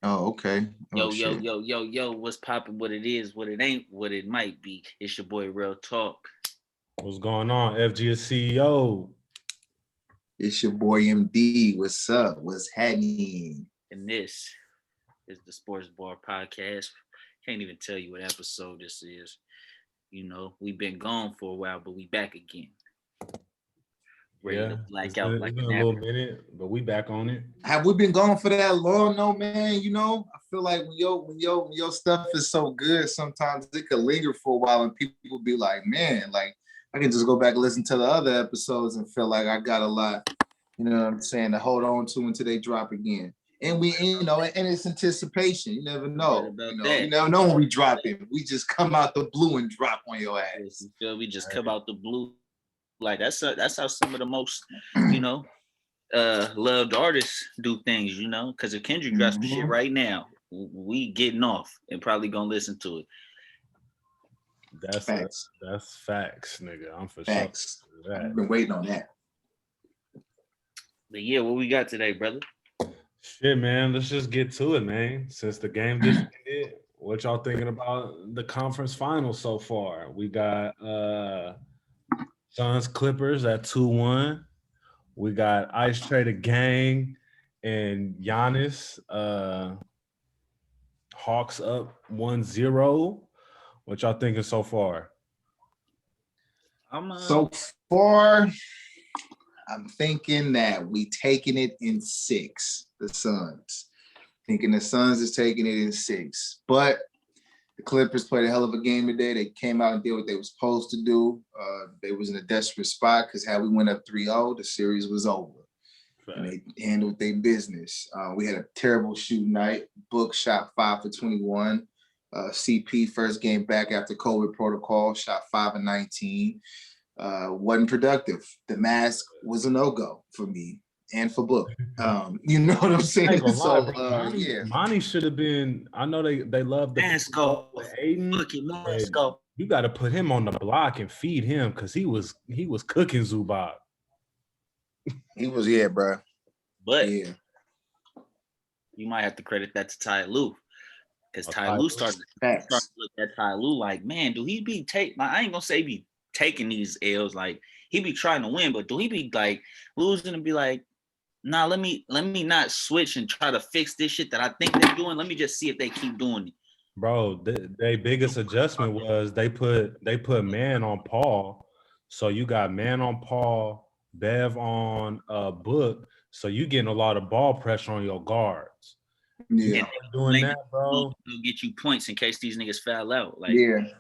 Oh, okay. Oh, shit. Yo, what's poppin', what it is, what it ain't, what it might be. It's your boy Relltawk. What's going on, FGtheCEO? It's your boy MD. What's up? What's happening? And this is the Sports Bar Podcast. Can't even tell you what episode this is. You know, we've been gone for a while, but we back again. Ready to black out like it's been a little minute, but we back on it. Have we been gone for that long? No, man. You know, I feel like when your stuff is so good, sometimes it could linger for a while, and people be like, man, like I can just go back and listen to the other episodes and feel like I got a lot, you know what I'm saying, to hold on to until they drop again. And we, you know, and it's anticipation. You never know. You never know when we drop it. We just come out the blue and drop on your ass. We just come out the blue. Like that's how some of the most, you know, loved artists do things, you know, because if Kendrick drops some shit right now, we getting off and probably gonna listen to it. That's facts. That's facts, nigga. I'm for facts. Sure. I've been waiting on that. But yeah, what we got today, brother? Shit, man. Let's just get to it, man. Since the game just ended, what y'all thinking about the conference finals so far? We got Suns Clippers at 2-1. We got Ice Trader Gang and Giannis. Hawks up 1-0. What y'all thinking so far? So far, I'm thinking that we taking it in 6. The Suns. Thinking the Suns is taking it in 6. But the Clippers played a hell of a game today. They came out and did what they were supposed to do. They was in a desperate spot because had we went up 3-0, the series was over. Right. And they handled their business. We had a terrible shooting night. Book shot 5 for 21. CP first game back after COVID protocol, shot 5 and 19. Wasn't productive. The mask was a no-go for me and for Book. You know what I'm saying? Monty should have been. I know they love the mask off. You got to put him on the block and feed him because he was cooking Zubac. He was, bro. But you might have to credit that to Ty Lue. Because Ty Lue started to look at Ty Lue like, man, do he be I ain't gonna say be taking these L's, like he be trying to win, but do he be like losing and be like, nah, let me not switch and try to fix this shit that I think they're doing. Let me just see if they keep doing it. Bro, their biggest adjustment was they put man on Paul. So you got man on Paul, Bev on Book. So you getting a lot of ball pressure on your guards. Yeah, doing that, bro. They'll get you points in case these niggas foul out. Like,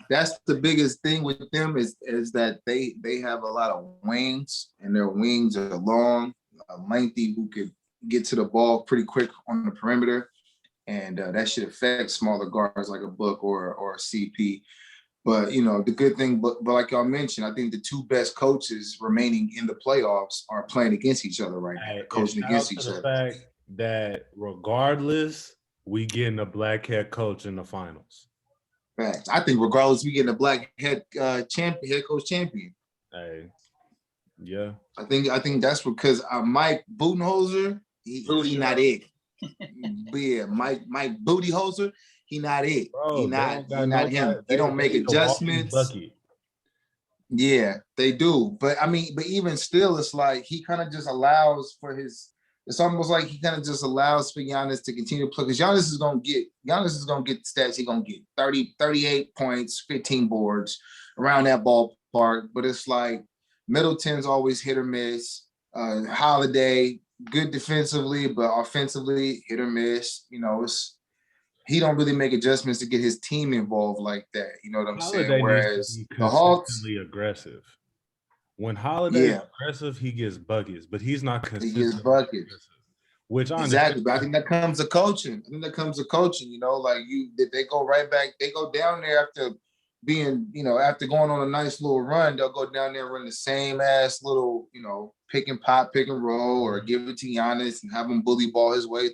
that's the biggest thing with them is that they have a lot of wings and their wings are long, lengthy, who could get to the ball pretty quick on the perimeter, and that should affect smaller guards like a Book or a CP. But you know the good thing, but like y'all mentioned, I think the two best coaches remaining in the playoffs are playing against each other right now, coaching against each other. Fact that regardless, we getting a black head coach in the finals. Facts. I think regardless, we getting a black head coach champion. Hey, yeah. I think that's because Mike Budenholzer, he not it. But yeah, Mike Bootyholzer, he not it. Bro, he not him. He don't make adjustments. Yeah, they do. But I mean, but even still, it's like he kind of just allows for his. It's almost like he kind of just allows for Giannis to continue to play because Giannis is gonna get the stats. He's gonna get 38 points, 15 boards around that ballpark. But it's like Middleton's always hit or miss. Holiday, good defensively, but offensively hit or miss. You know, he don't really make adjustments to get his team involved like that. You know what I'm saying? Whereas the Hawks aggressive. When Holiday is aggressive, he gets buckets, but he's not consistent. He gets buckets. Which I exactly, but I think that comes to coaching. You know, like they go right back. They go down there after being, you know, after going on a nice little run, they'll go down there and run the same ass little, you know, pick and pop, pick and roll, or give it to Giannis and have him bully ball his way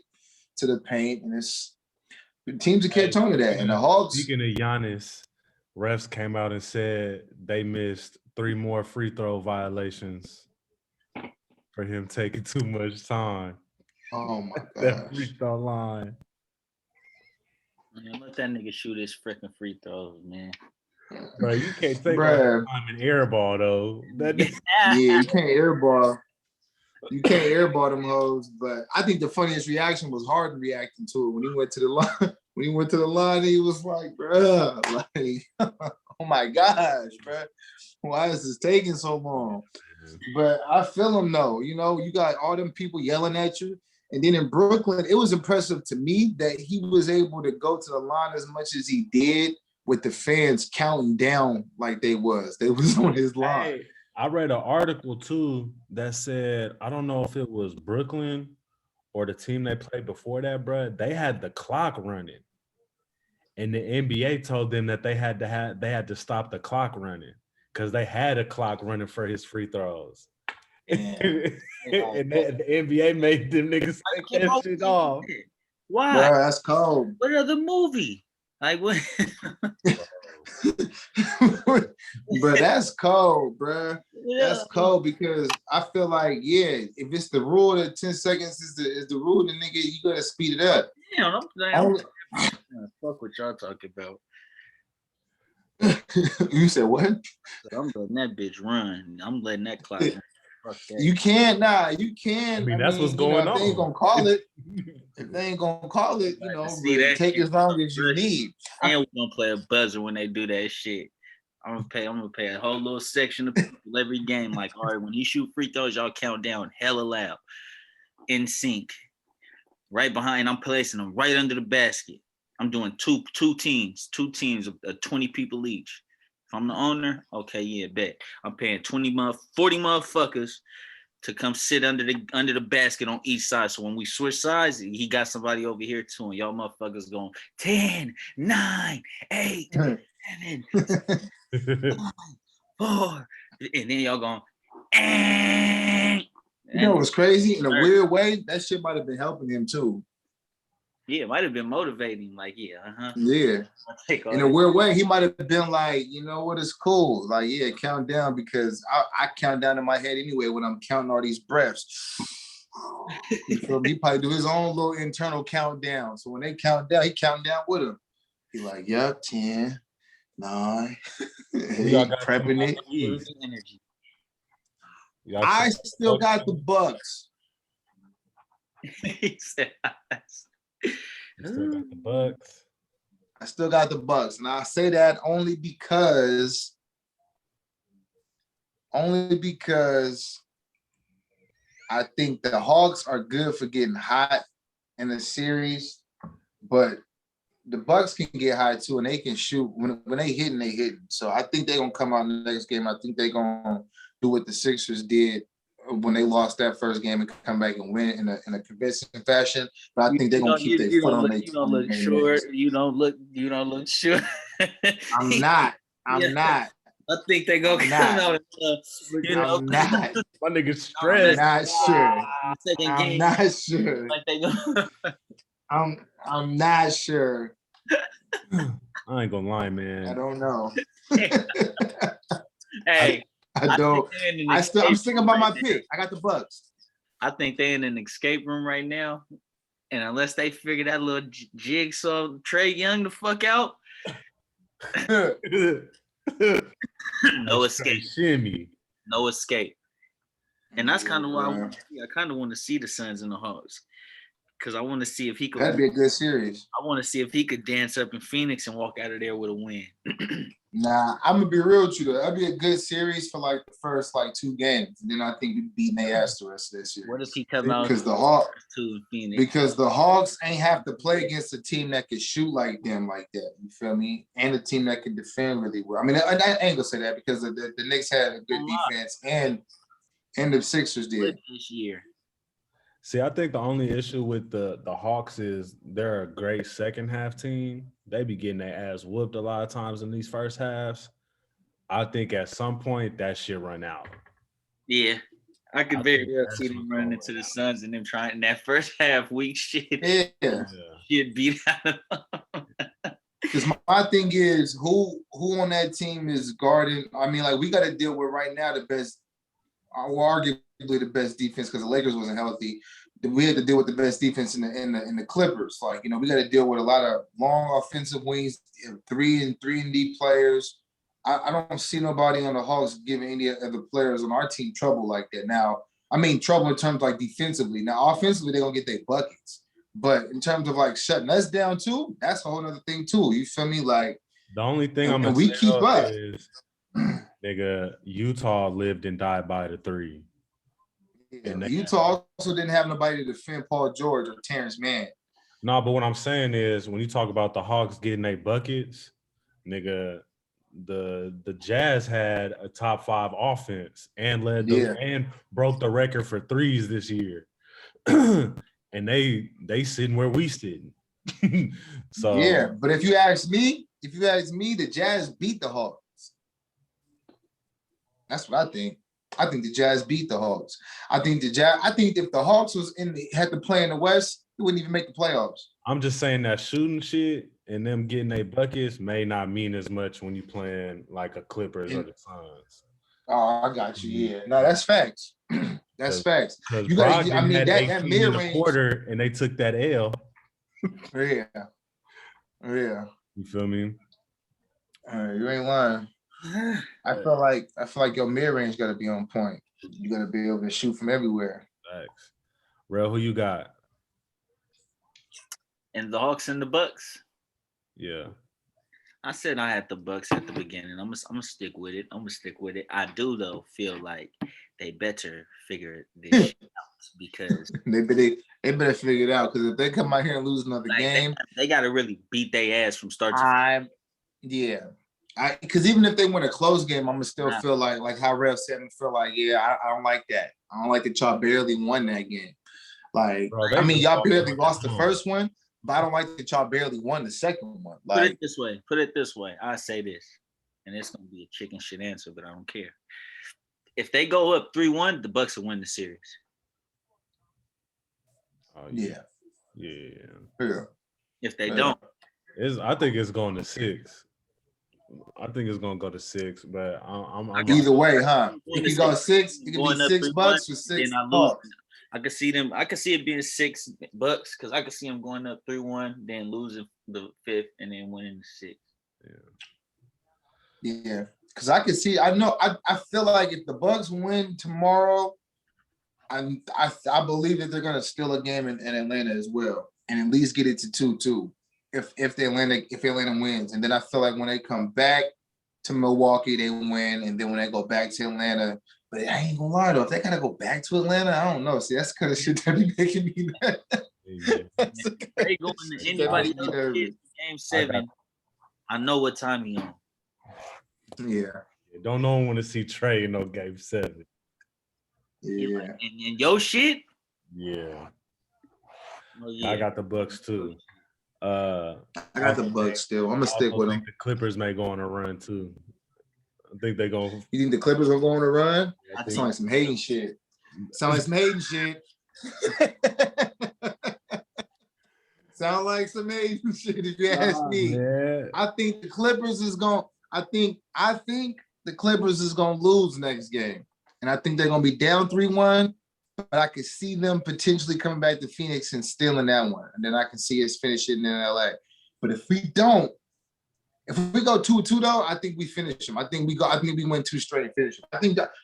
to the paint. And it's teams that catch on to that. And the Hawks. Speaking of Giannis, refs came out and said they missed 3 more free throw violations for him taking too much time. Oh my god! That free throw line. Man, let that nigga shoot his freaking free throws, man. Bro, you can't take all Bruh. that time and airball though. That Yeah, you can't airball. You can't airball them hoes. But I think the funniest reaction was Harden reacting to it when he went to the line. When he went to the line, he was like, bruh, like, oh my gosh, bruh. Why is this taking so long? But I feel him though. You know, you got all them people yelling at you. And then in Brooklyn, it was impressive to me that he was able to go to the line as much as he did with the fans counting down like they was. They was on his line. Hey, I read an article too that said, I don't know if it was Brooklyn or the team they played before that, bro. They had the clock running. And the NBA told them that they had to stop the clock running because they had a clock running for his free throws. And the NBA made them niggas take that shit off. Why? Bro, that's cold. What other movie? Like what? But that's cold, bro. Yeah. That's cold because I feel like, yeah, if it's the rule that 10 seconds is the rule, then nigga, you gotta speed it up. Damn, I'm fuck what y'all talking about. You said what? I'm letting that bitch run. I'm letting that clock run. Fuck that. You can't, you can. I mean, that's what's going on. If they ain't gonna call it, if they ain't gonna call it, you know, take as long as you need. And we're gonna play a buzzer when they do that shit. I'm gonna pay a whole little section of people every game. Like, all right, when you shoot free throws, y'all count down hella loud, in sync. Right behind, I'm placing them right under the basket. I'm doing two teams of 20 people each. If I'm the owner, okay, yeah, bet. I'm paying 40 motherfuckers to come sit under the basket on each side. So when we switch sides, he got somebody over here too, and y'all motherfuckers going 10, 9, 8, 7, 6, 5, 4, and then y'all going. You know what's crazy? In a weird way, that shit might have been helping him too. Yeah, it might have been motivating. Like, yeah, Yeah. In a weird way, he might have been like, you know what, it's cool. Like, yeah, count down because I count down in my head anyway when I'm counting all these breaths. You feel me? He probably do his own little internal countdown. So when they count down, he count down with him. He like, yep, 10, 9. He prepping it. Energy. I still got the Bucks. He said, Still got the Bucks. I still got the Bucks. And I say that only because I think the Hawks are good for getting hot in the series, but the Bucks can get hot too, and they can shoot. When they hitting, they hitting. So I think they're gonna come out in the next game. I think they're gonna do what the Sixers did when they lost that first game and come back and win in a convincing fashion. But I think they're gonna keep their foot on their. You don't look short. You don't look short. I'm not. I think they're gonna come out. I'm not. My nigga's stressed. I'm not sure. Like they gonna. I'm not sure. I ain't gonna lie, man. I don't know. Hey. I don't. I'm thinking about my pick. I got the Bucks. I think they're in an escape room right now, and unless they figure that little jigsaw Trae Young the fuck out, no escape. Shimmy. No escape. And that's kind of why I kind of want to see the Suns and the Hawks, because I want to see if he could. That'd be a good series. I want to see if he could dance up in Phoenix and walk out of there with a win. Nah, I'm gonna be real with you though. That'd be a good series for like the first like 2 games, and then I think we'd beat their ass the rest of this year. What if he come out because the Hawks ain't have to play against a team that can shoot like them like that. You feel me? And a team that can defend really well. I mean, I ain't gonna say that because the Knicks had a good defense and the Sixers did this year. See, I think the only issue with the Hawks is they're a great second half team. They be getting their ass whooped a lot of times in these first halves. I think at some point that shit run out. Yeah. I could very well see them running into the Suns and them trying that first half week shit. Yeah. Shit beat out of them. Because my thing is who on that team is guarding. I mean, like we got to deal with right now the best, arguably the best defense because the Lakers wasn't healthy. we had to deal with the best defense in the Clippers. Like, we got to deal with a lot of long offensive wings, 3-and-D players. I don't see nobody on the Hawks giving any of the players on our team trouble like that. Now, I mean trouble in terms like defensively. Now, offensively, they're gonna get their buckets. But in terms of like shutting us down too, that's a whole other thing too. You feel me? Like the only thing I'm gonna we keep up. Is, nigga, Utah lived and died by the three. Yeah, Utah also didn't have nobody to defend Paul George or Terrence Mann. No, but what I'm saying is when you talk about the Hawks getting their buckets, nigga, the Jazz had a top 5 offense and and broke the record for threes this year. And they sitting where we sitting. So yeah, but if you ask me, the Jazz beat the Hawks. That's what I think. I think the Jazz beat the Hawks. I think if the Hawks had to play in the West, it wouldn't even make the playoffs. I'm just saying that shooting shit and them getting their buckets may not mean as much when you playing like a Clippers or the Suns. Oh, I got you. Yeah, no, that's facts. That's facts. You got. I mean, that mid-range quarter, and they took that L. Yeah. You feel me? You ain't lying. I feel like your mid-range got to be on point. You got to be able to shoot from everywhere. Thanks. Rel, who you got? And the Hawks and the Bucks. Yeah. I said I had the Bucks at the beginning. I'm gonna stick with it. I do though feel like they better figure this shit out because they better figure it out because if they come out here and lose another game, they got to really beat their ass from start to finish. Yeah. Because even if they win a close game, I'm gonna still feel like how Rev said, I feel like I don't like that. I don't like that y'all barely won that game. Like, bro, I mean, y'all barely lost the first one. But I don't like that y'all barely won the second one. Like, put it this way. I say this, and it's gonna be a chicken shit answer, but I don't care. If they go up 3-1, the Bucks will win the series. Oh, yeah. If they don't, I think it's going to 6. I think it's gonna go to 6, but I'm either way, huh? If you go 6, it can be 6 Bucks or 6 Bucks. I could see it being 6 Bucks because I could see them going up 3-1, then losing the 5th, and then winning the 6th. Yeah. Because I could see. I feel like if the Bucks win tomorrow, I believe that they're gonna steal a game in Atlanta as well, and at least get it to 2-2. If Atlanta wins, and then I feel like when they come back to Milwaukee, they win, and then when they go back to Atlanta. But I ain't gonna lie though, if they gotta go back to Atlanta, I don't know. See, that's the kind of shit that be making me mad. They going to anybody else game 7. I know what time you on. Yeah. Don't no one want to see Trey in no game 7. Yeah. And your shit? Yeah. Oh, yeah. I got the Bucks too. I got the Bucks still. I'm gonna stick with them. The Clippers may go on a run too. I think they're going. You think the Clippers are going to run? That sounds like some hating shit. Sound like some hating shit. Sound like some hating shit if you ask me. Man. I think the Clippers is going. I think the Clippers is going to lose next game, and I think they're going to be down 3-1. But I could see them potentially coming back to Phoenix and stealing that one, and then I can see us finishing in LA. But if we go 2-2 though, I think we finish them. I think we win 2 straight and finish them.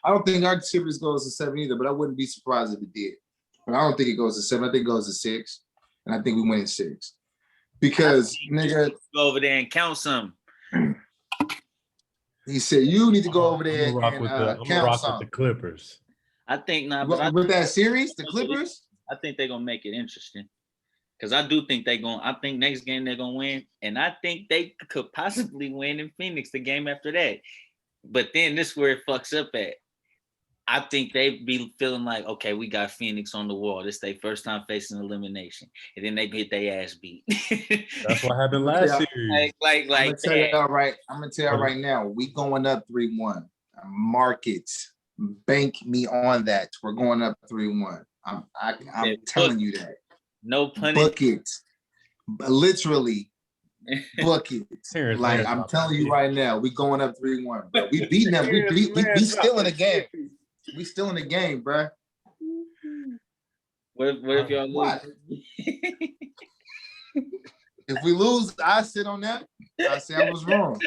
I don't think our series goes to 7 either, but I wouldn't be surprised if it did. But I don't think it goes to 7. I think it goes to 6, and I think we win 6. Because nigga, go over there and count some. He said you need to go over there and count some. With the Clippers. I think with that series, the Clippers. I think they're gonna make it interesting. Because I do think I think next game they're going to win. And I think they could possibly win in Phoenix the game after that. But then this is where it fucks up at. I think they be feeling like, okay, we got Phoenix on the wall. This their first time facing elimination. And then they get their ass beat. That's what happened last series. I'm going to tell you right now, we going up 3-1. Markets, bank me on that. We're going up 3-1. I'm telling you that. No pun. Buckets. Literally buckets. Like I'm telling you right now, we going up 3-1, bro. We beating them. We still in the game. We still in the game, bro. What if y'all lose? What? If we lose, I sit on that. I say I was wrong.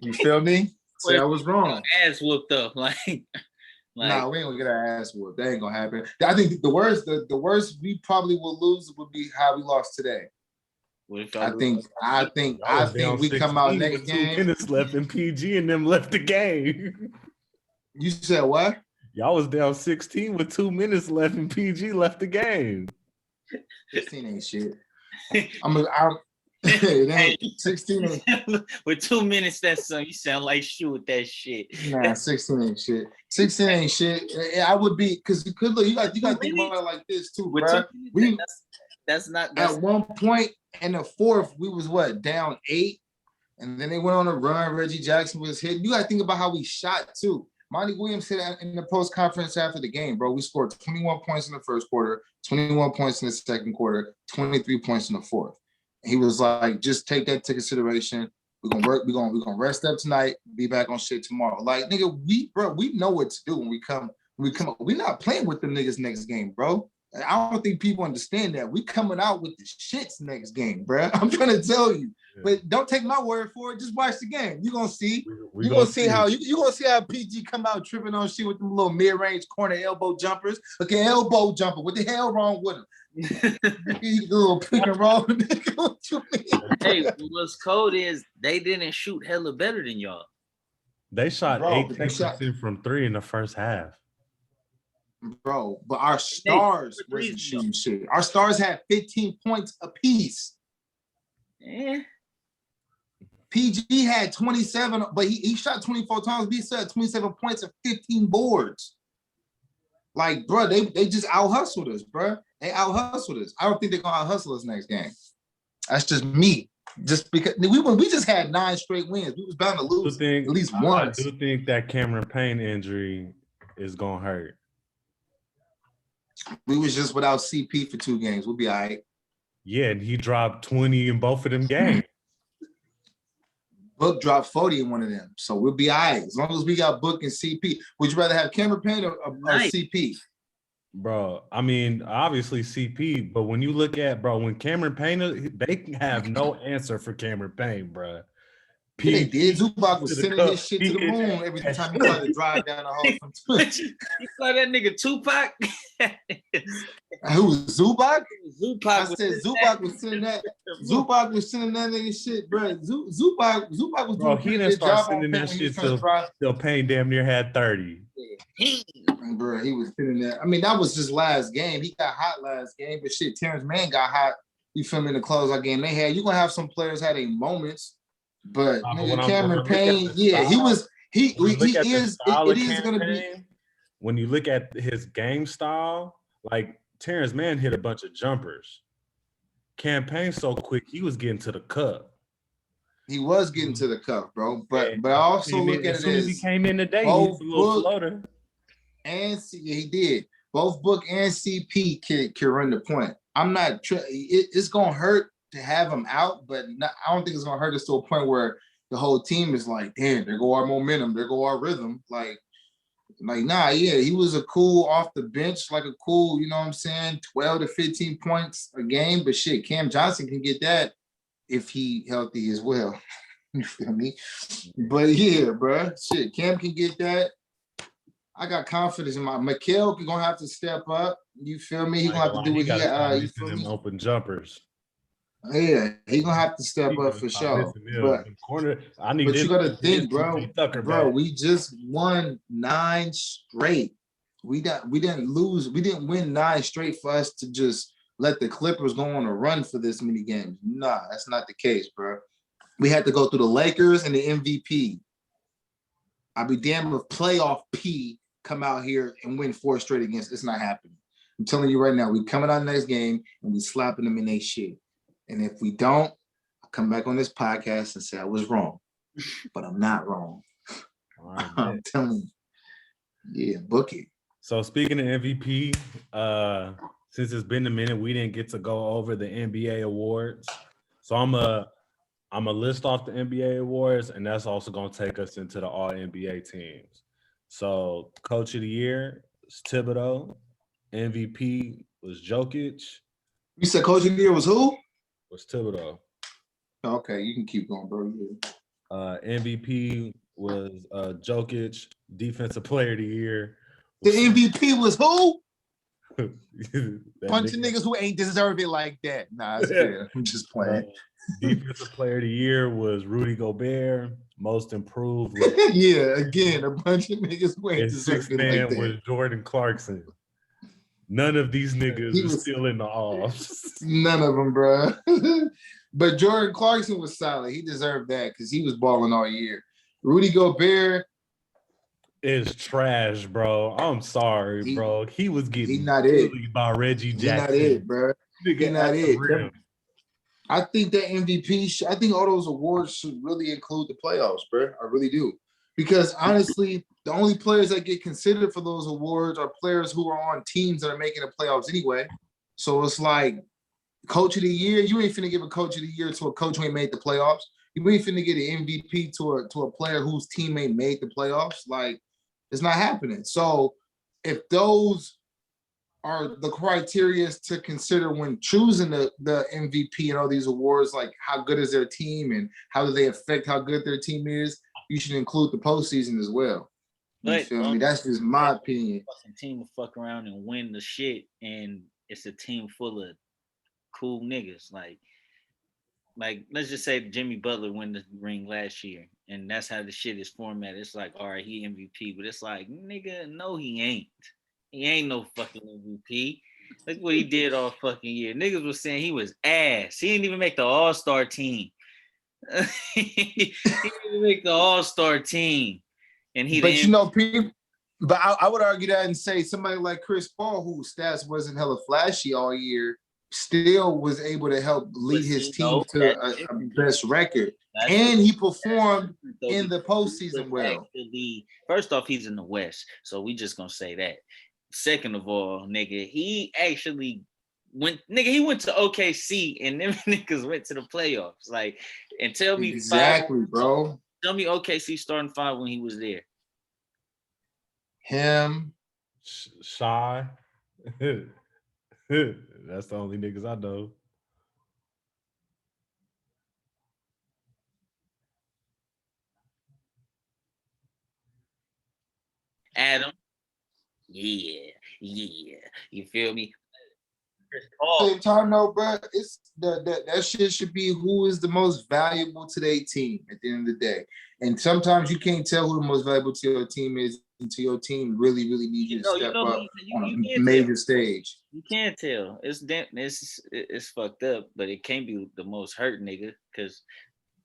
You feel me? Say I was wrong. Ass whooped up, like. Nah, we ain't gonna get our ass whooped. That ain't gonna happen. I think the worst we probably will lose would be how we lost today. I think we come out next game. 2 minutes left in PG and them left the game. You said what? Y'all was down 16 with 2 minutes left and PG left the game. 16 ain't shit. It ain't 16 ain't. With 2 minutes, that's you sound like shoot with that shit. Nah, 16 ain't shit. 16 ain't shit. I would be because you could look. You got to think about it like this too, bro. That's not. At one point in the fourth, we was down 8, and then they went on a run. Reggie Jackson was hit. You got to think about how we shot too. Monty Williams said in the post conference after the game, bro, we scored 21 points in the first quarter, 21 points in the second quarter, 23 points in the fourth. And he was like, just take that into consideration. We're gonna work. We're gonna rest up tonight. Be back on shit tomorrow. Like, nigga, we know what to do when we come. We're not playing with them niggas next game, bro. I don't think people understand that. We coming out with the shits next game, bro. I'm trying to tell you. Yeah. But don't take my word for it. Just watch the game. You're gonna see. You're gonna see how PG come out tripping on shit with them little mid-range corner elbow jumpers. Okay, elbow jumper. What the hell wrong with him? You little pick and roll. What you mean? Hey, what's cold is they didn't shoot hella better than y'all. They shot 18% from 3 in the first half. Bro, but our stars wasn't shooting shit. Our stars had 15 points apiece. Yeah. PG had 27, but he shot 24 times. He still had 27 points and 15 boards. Like, bro, they just out-hustled us, bro. They out-hustled us. I don't think they're going to out-hustle us next game. That's just me. Just because we just had 9 straight wins. We was bound to lose at least once. I do think that Cameron Payne injury is going to hurt. We was just without CP for 2 games. We'll be all right. Yeah, and he dropped 20 in both of them games. Book dropped 40 in one of them. So we'll be all right. As long as we got Book and CP. Would you rather have Cameron Payne or CP? Bro, I mean, obviously CP, but when you look at, when Cameron Payne, they have no answer for Cameron Payne, bro. They did. Zubac was sending his shit to the moon every time he tried to drive down the hole from Twitch. You saw that nigga Tupac? Who was Zubac? Zubac. I said Zubac was sending that. Zubac was sending that nigga shit, bro. Zubac was doing he didn't start sending that shit till Payne damn near had 30. Bro, he was sending that. I mean, that was just last game. He got hot last game, but shit, Terrence Mann got hot. You feel me? In the closeout game they had. You're gonna have some players had their moments. But nigga, Cameron Payne, yeah, he is. It is going to be. When you look at his game style, like Terrence Mann hit a bunch of jumpers. Cam Payne so quick, he was getting to the cup. He was getting to the cup, bro. But I also look at it as soon as he came in today, he was a little floater. And he did. Both Book and CP can run the point. I'm not. It's going to hurt to have him out, but I don't think it's gonna hurt us to a point where the whole team is like, damn, there go our momentum, there go our rhythm. Like nah, yeah, he was a cool off the bench, like a cool, you know what I'm saying, 12 to 15 points a game. But shit, Cam Johnson can get that if he healthy as well. You feel me? But yeah, bro, shit, Cam can get that. I got confidence in Mikal gonna have to step up. You feel me? He gonna have to do what you feel me? Open jumpers. Yeah, he gonna have to step up for sure. But you gotta think, bro. We just won 9 straight. We didn't lose. We didn't win 9 straight for us to just let the Clippers go on a run for this many games. Nah, that's not the case, bro. We had to go through the Lakers and the MVP. I'd be damned if playoff P come out here and win 4 straight against. It's not happening. I'm telling you right now. We coming out next game and we slapping them in their shit. And if we don't, I'll come back on this podcast and say I was wrong. But I'm not wrong. Right, I'm telling you. Yeah, book it. So speaking of MVP, since it's been a minute, we didn't get to go over the NBA awards. So I'm a list off the NBA awards, and that's also going to take us into the all NBA teams. So Coach of the Year is Thibodeau. MVP was Jokic. You said coach of the year was who? Was Thibodeau. Okay, you can keep going, bro. Yeah. MVP was Jokic. Defensive Player of the Year. The MVP was who? Bunch of nigga. niggas who ain't deserve it like that. Nah, it's fair. I'm just playing. Defensive Player of the Year was Rudy Gobert. Most improved. Yeah, again, a bunch of niggas who ain't And deserve sixth it man like that. was Jordan Clarkson. None of these niggas are still in the offs. None of them, bro. But Jordan Clarkson was solid. He deserved that because he was balling all year. Rudy Gobert is trash, bro. I'm sorry, bro. He was getting bullied by Reggie Jackson. He not it, bro. He not it. I think that MVP, I think all those awards should really include the playoffs, bro. I really do. Because honestly, the only players that get considered for those awards are players who are on teams that are making the playoffs anyway. So it's like coach of the year, you ain't finna give a coach of the year to a coach who ain't made the playoffs. You ain't finna get an MVP to a player whose team ain't made the playoffs. Like, it's not happening. So if those are the criteria to consider when choosing the MVP and all these awards, like how good is their team and how do they affect how good their team is, you should include the postseason as well. You feel me? That's just my opinion. Team will fuck around and win the shit, and it's a team full of cool niggas. Like let's just say Jimmy Butler won the ring last year, and that's how the shit is formatted. It's like, all right, he MVP, but it's like, nigga, no, he ain't. He ain't no fucking MVP. Look what he did all fucking year. Niggas was saying he was ass. He didn't even make the All-Star team. He didn't make the All-Star team. And he But you know, people, but I would argue that and say somebody like Chris Paul, whose stats wasn't hella flashy all year, still was able to help lead his team to a best record. And he performed in the postseason well. First off, he's in the West, so we just gonna say that. Second of all, nigga, he actually went to OKC and them niggas went to the playoffs. Like, and tell me bro. Tell me OKC starting five when he was there. Him, Shy. That's the only niggas I know. Adam. Yeah. You feel me? Same time though, bro, it's that shit should be who is the most valuable to their team at the end of the day. And sometimes you can't tell who the most valuable to your team is until your team really needs you to step up on a major stage. You can't tell. It's fucked up, but it can't be the most hurt nigga. Because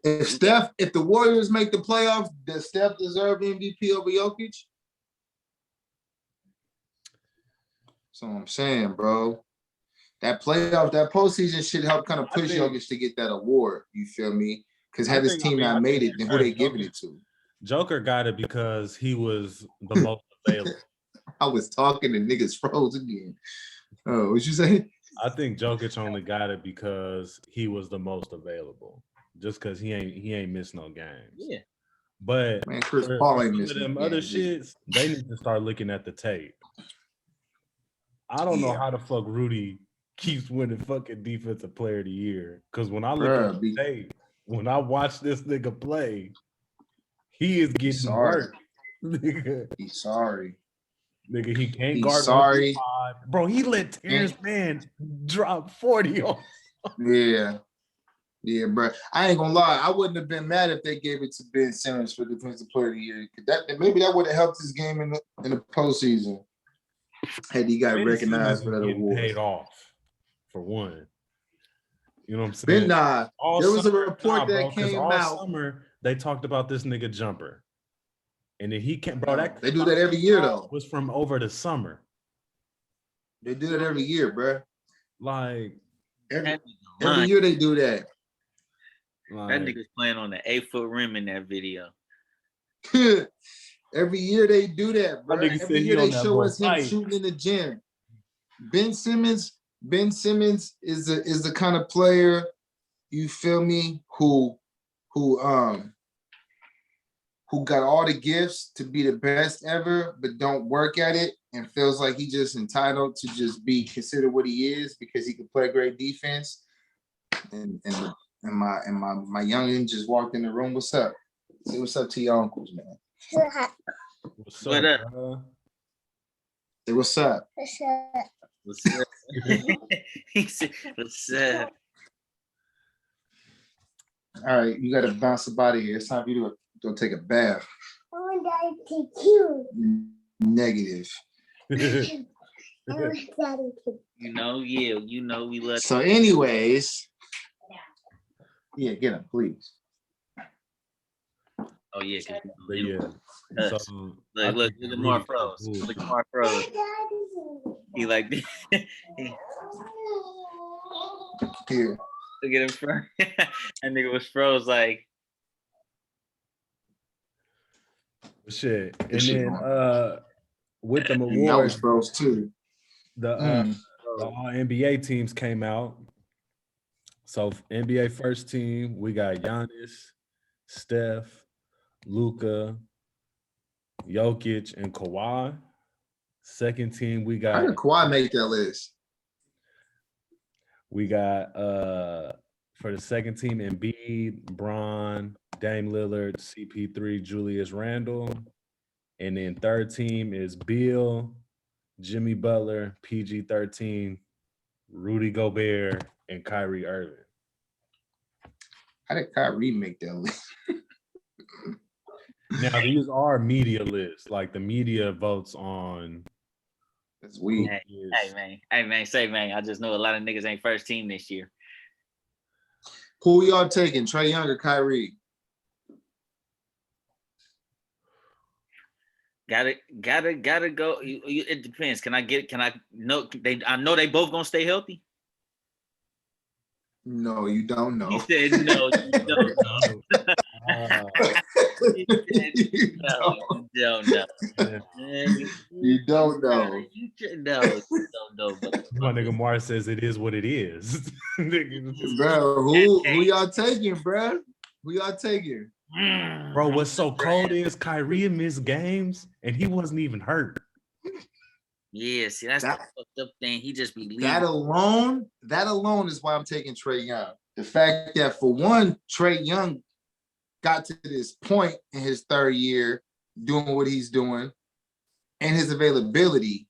if the Warriors make the playoffs, does Steph deserve MVP over Jokic? That's what I'm saying, bro. That postseason should help kind of push Jokic to get that award. You feel me? Because had his team not made it, then who they giving it to? Joker got it because he was the most available. I was talking and niggas froze again. Oh, what you say? I think Jokic only got it because he was the most available. Just because he ain't missed no games. Yeah. But man, Chris Paul ain't missing them other shits. They need to start looking at the tape. I don't know how the fuck Rudy keeps winning fucking defensive player of the year. Because when I look at the tape, when I watch this nigga play, he is getting work. He's sorry. Nigga, he can't guard. Sorry. Bro, he let Terrence Mann drop 40 on. Yeah, bro. I ain't gonna lie. I wouldn't have been mad if they gave it to Ben Simmons for defensive player of the year. Maybe that would have helped his game in the postseason. Had he got recognized for that award. Paid off for one. You know what I'm saying? There was a report that came out. Summer, they talked about this nigga jumper. And then he can't, bro. They do that every year, though. Was from over the summer. They do that every year, bro. Like every year they do that. Like, that nigga's playing on the 8-foot rim in that video. Every year they do that, bro. Every year they show us him shooting in the gym. Ben Simmons is the kind of player, you feel me, who who got all the gifts to be the best ever, but don't work at it and feels like he just entitled to just be considered what he is because he can play great defense. And my youngin just walked in the room. What's up? Say what's up to your uncles, man. What's up, bro? Say what's up. What's up? He said, what's up? All right, you got to bounce up out of here. It's time for you to go take a bath. I want Daddy to take you. Negative. I want Daddy to. You know, we love. So, anyways, yeah, get him, please. Oh yeah, But yeah. So, look at Mark Froze. Look at Mark Froze. He like Here. look at him froze. And nigga was froze like. shit. And Good shit, then with the I was awards, froze too. the all NBA teams came out. So NBA first team, we got Giannis, Steph, Luka, Jokic, and Kawhi. Second team, we How got did Kawhi make that list? for the second team, Embiid, Bron, Dame Lillard, CP3, Julius Randle. And then third team is Beal, Jimmy Butler, PG-13, Rudy Gobert, and Kyrie Irving. How did Kyrie make that list? Now, these are media lists. Like the media votes on. That's weird. Hey man, I just know a lot of niggas ain't first team this year. Who y'all taking, Trae Young or Kyrie? Gotta go. It depends. I know they both gonna stay healthy. No, you don't know. He said no, you don't know. He said, You no, you don't know. You don't know. No, you don't know. My nigga Mar says it is what it is. Bro, who y'all taking, bro? Who y'all taking? Bro, what's so cold is Kyrie missed games and he wasn't even hurt. Yeah, see, that's the fucked up thing. He just be leaving. That alone is why I'm taking Trae Young. The fact that for one, Trae Young got to this point in his third year doing what he's doing, and his availability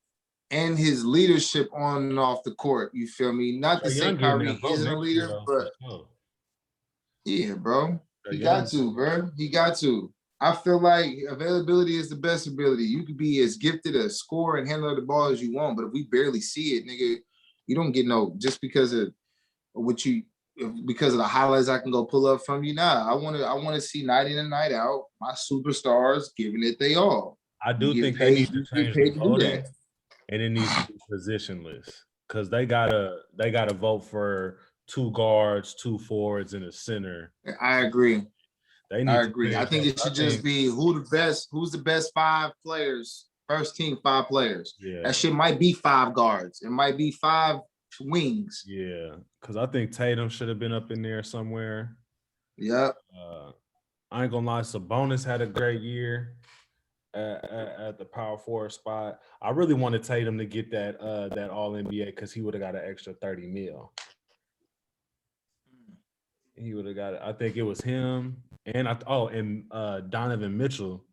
and his leadership on and off the court. You feel me? Not to say Kyrie isn't a leader, but yeah, bro. He got to, bro. He got to. I feel like availability is the best ability. You could be as gifted a scorer and handle the ball as you want, but if we barely see it, nigga, you don't get no just because of because of the highlights I can go pull up from you. Nah, I want to see night in and night out my superstars giving it they all. I do think they need to change the voting, and it needs to be positionless because they gotta vote for 2 guards, 2 forwards, and a center. I agree. I agree. I think it should just be who's the best 5 players, first team 5 players. Yeah. That shit might be 5 guards. It might be 5 wings. Yeah, because I think Tatum should have been up in there somewhere. Yep. I ain't gonna lie, Sabonis had a great year at the power forward spot. I really wanted Tatum to get that all NBA because he would have got an extra 30 mil. He would have got it. I think it was him and Donovan Mitchell.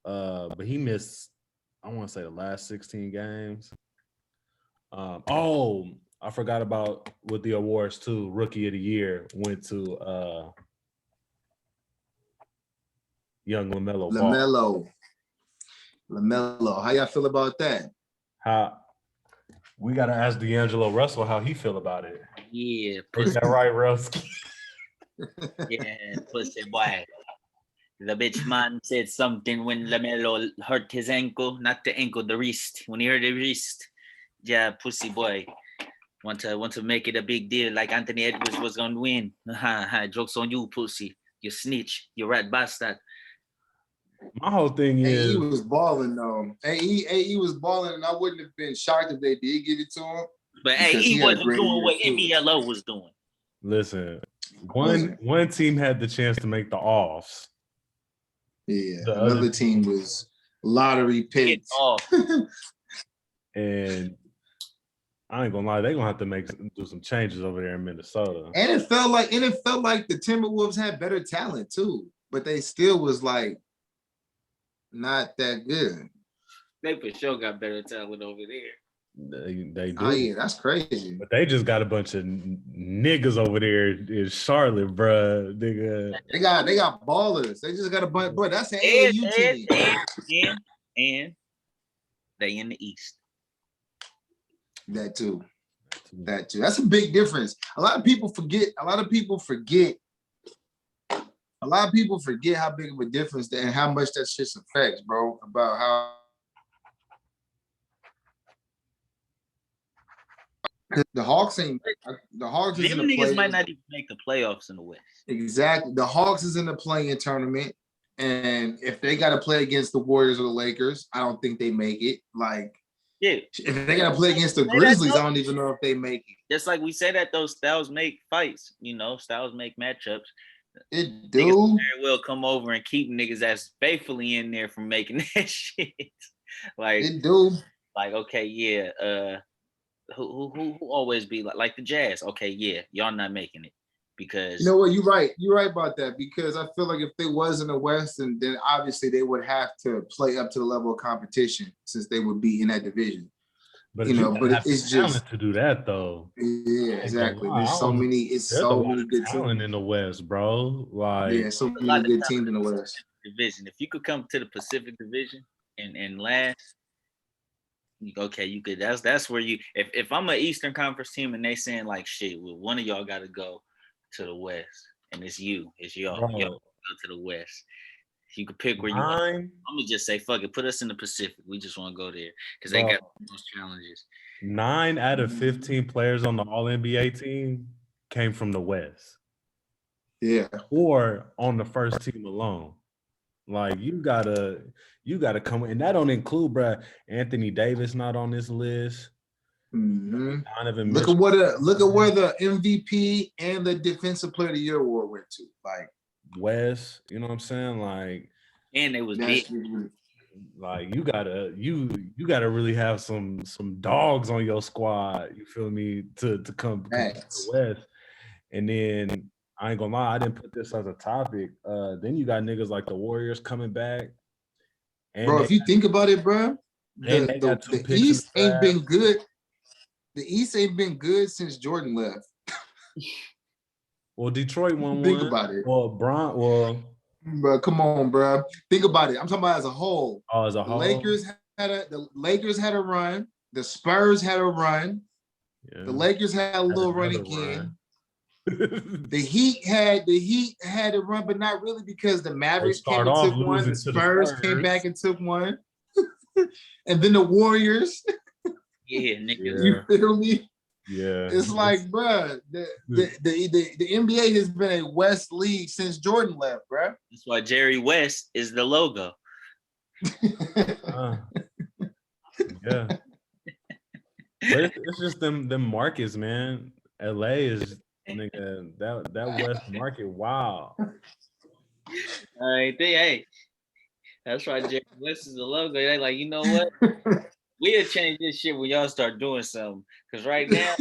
But he missed, I want to say the last 16 games. I forgot about with the awards too. Rookie of the Year went to young LaMelo Ball. LaMelo. How y'all feel about that? We gotta ask D'Angelo Russell how he feel about it. Yeah, Is that right, Russ? Yeah, pussy boy. The bitch man said something when LaMelo hurt his ankle, not the ankle, the wrist. When he hurt the wrist, yeah, pussy boy. Want to make it a big deal like Anthony Edwards was gonna win. Jokes on you, pussy. You snitch. You rat bastard. My whole thing is he was balling though. He was balling, and I wouldn't have been shocked if they did give it to him. But he wasn't doing what MELO was doing. Listen, one team had the chance to make the offs. Yeah, The another other team was lottery Get picked. off. And I ain't gonna lie, they gonna have to do some changes over there in Minnesota. And it felt like the Timberwolves had better talent too, but they still was like not that good. They for sure got better talent over there. They do. Oh yeah, that's crazy. But they just got a bunch of niggas over there in Charlotte, bruh. Nigga. They got ballers. They just got a bunch, bro. That's an AAU team. And they in the East. That too. That's a big difference. A lot of people forget how big of a difference and how much that shit affects, bro. About how the Hawks is in Them the niggas might play. not even make the playoffs in the West. Exactly. The Hawks is in the play-in tournament. And if they got to play against the Warriors or the Lakers, I don't think they make it. Like, Yeah. if they got to play against the Grizzlies, I don't even know if they make it. Just like we say that those styles make fights, styles make matchups. It Niggas do. very well come over and keep niggas as faithfully in there from making that shit. Like, It do. like, okay, yeah, who always be like the Jazz? Okay, yeah, y'all not making it because You know what? You're right. You're right about that because I feel like if they was in the West, then obviously they would have to play up to the level of competition since they would be in that division. But it's just to do that though. Yeah, exactly. There's so many good talent in the West, bro. Like, so many good teams in the West. Division. If you could come to the Pacific Division and last, okay, you could. That's where you. If I'm an Eastern Conference team and they saying like shit, well, one of y'all got to go to the West, and it's y'all. Y'all go to the West. You could pick where you want. I'm gonna just say fuck it. Put us in the Pacific. We just want to go there because they got those challenges. 9 out of 15 players on the All NBA team came from the West. Yeah. Or on the first team alone. Like you gotta come, and that don't include, bruh, Anthony Davis not on this list. Mm-hmm. Look at where the MVP and the Defensive Player of the Year award went to. Like West, you know what I'm saying? Like, and they was big. Like you gotta really have some dogs on your squad. You feel me to come to the West, and then I ain't gonna lie, I didn't put this as a topic. Then you got niggas like the Warriors coming back. And bro, if you think about it, bro, the East ain't been good. The East ain't been good since Jordan left. Well, Detroit won one. Think about it. Well, bro, come on, bro. Think about it. I'm talking about as a whole. Oh, as a whole. The Lakers had a run. The Spurs had a run. Yeah. The Lakers had a little run again. The Heat had a run, but not really because the Mavericks came and took one. The Spurs came back and took one. And then the Warriors. Yeah, nigga. You feel me? Yeah. It's like, bro, the NBA has been a West league since Jordan left, bro. That's why Jerry West is the logo. Yeah. But it's just them markets, man. LA is nigga that West market. Wow. Hey, that's why Jerry West is the logo. They like, you know what? We'll change this shit when y'all start doing something. Because right now,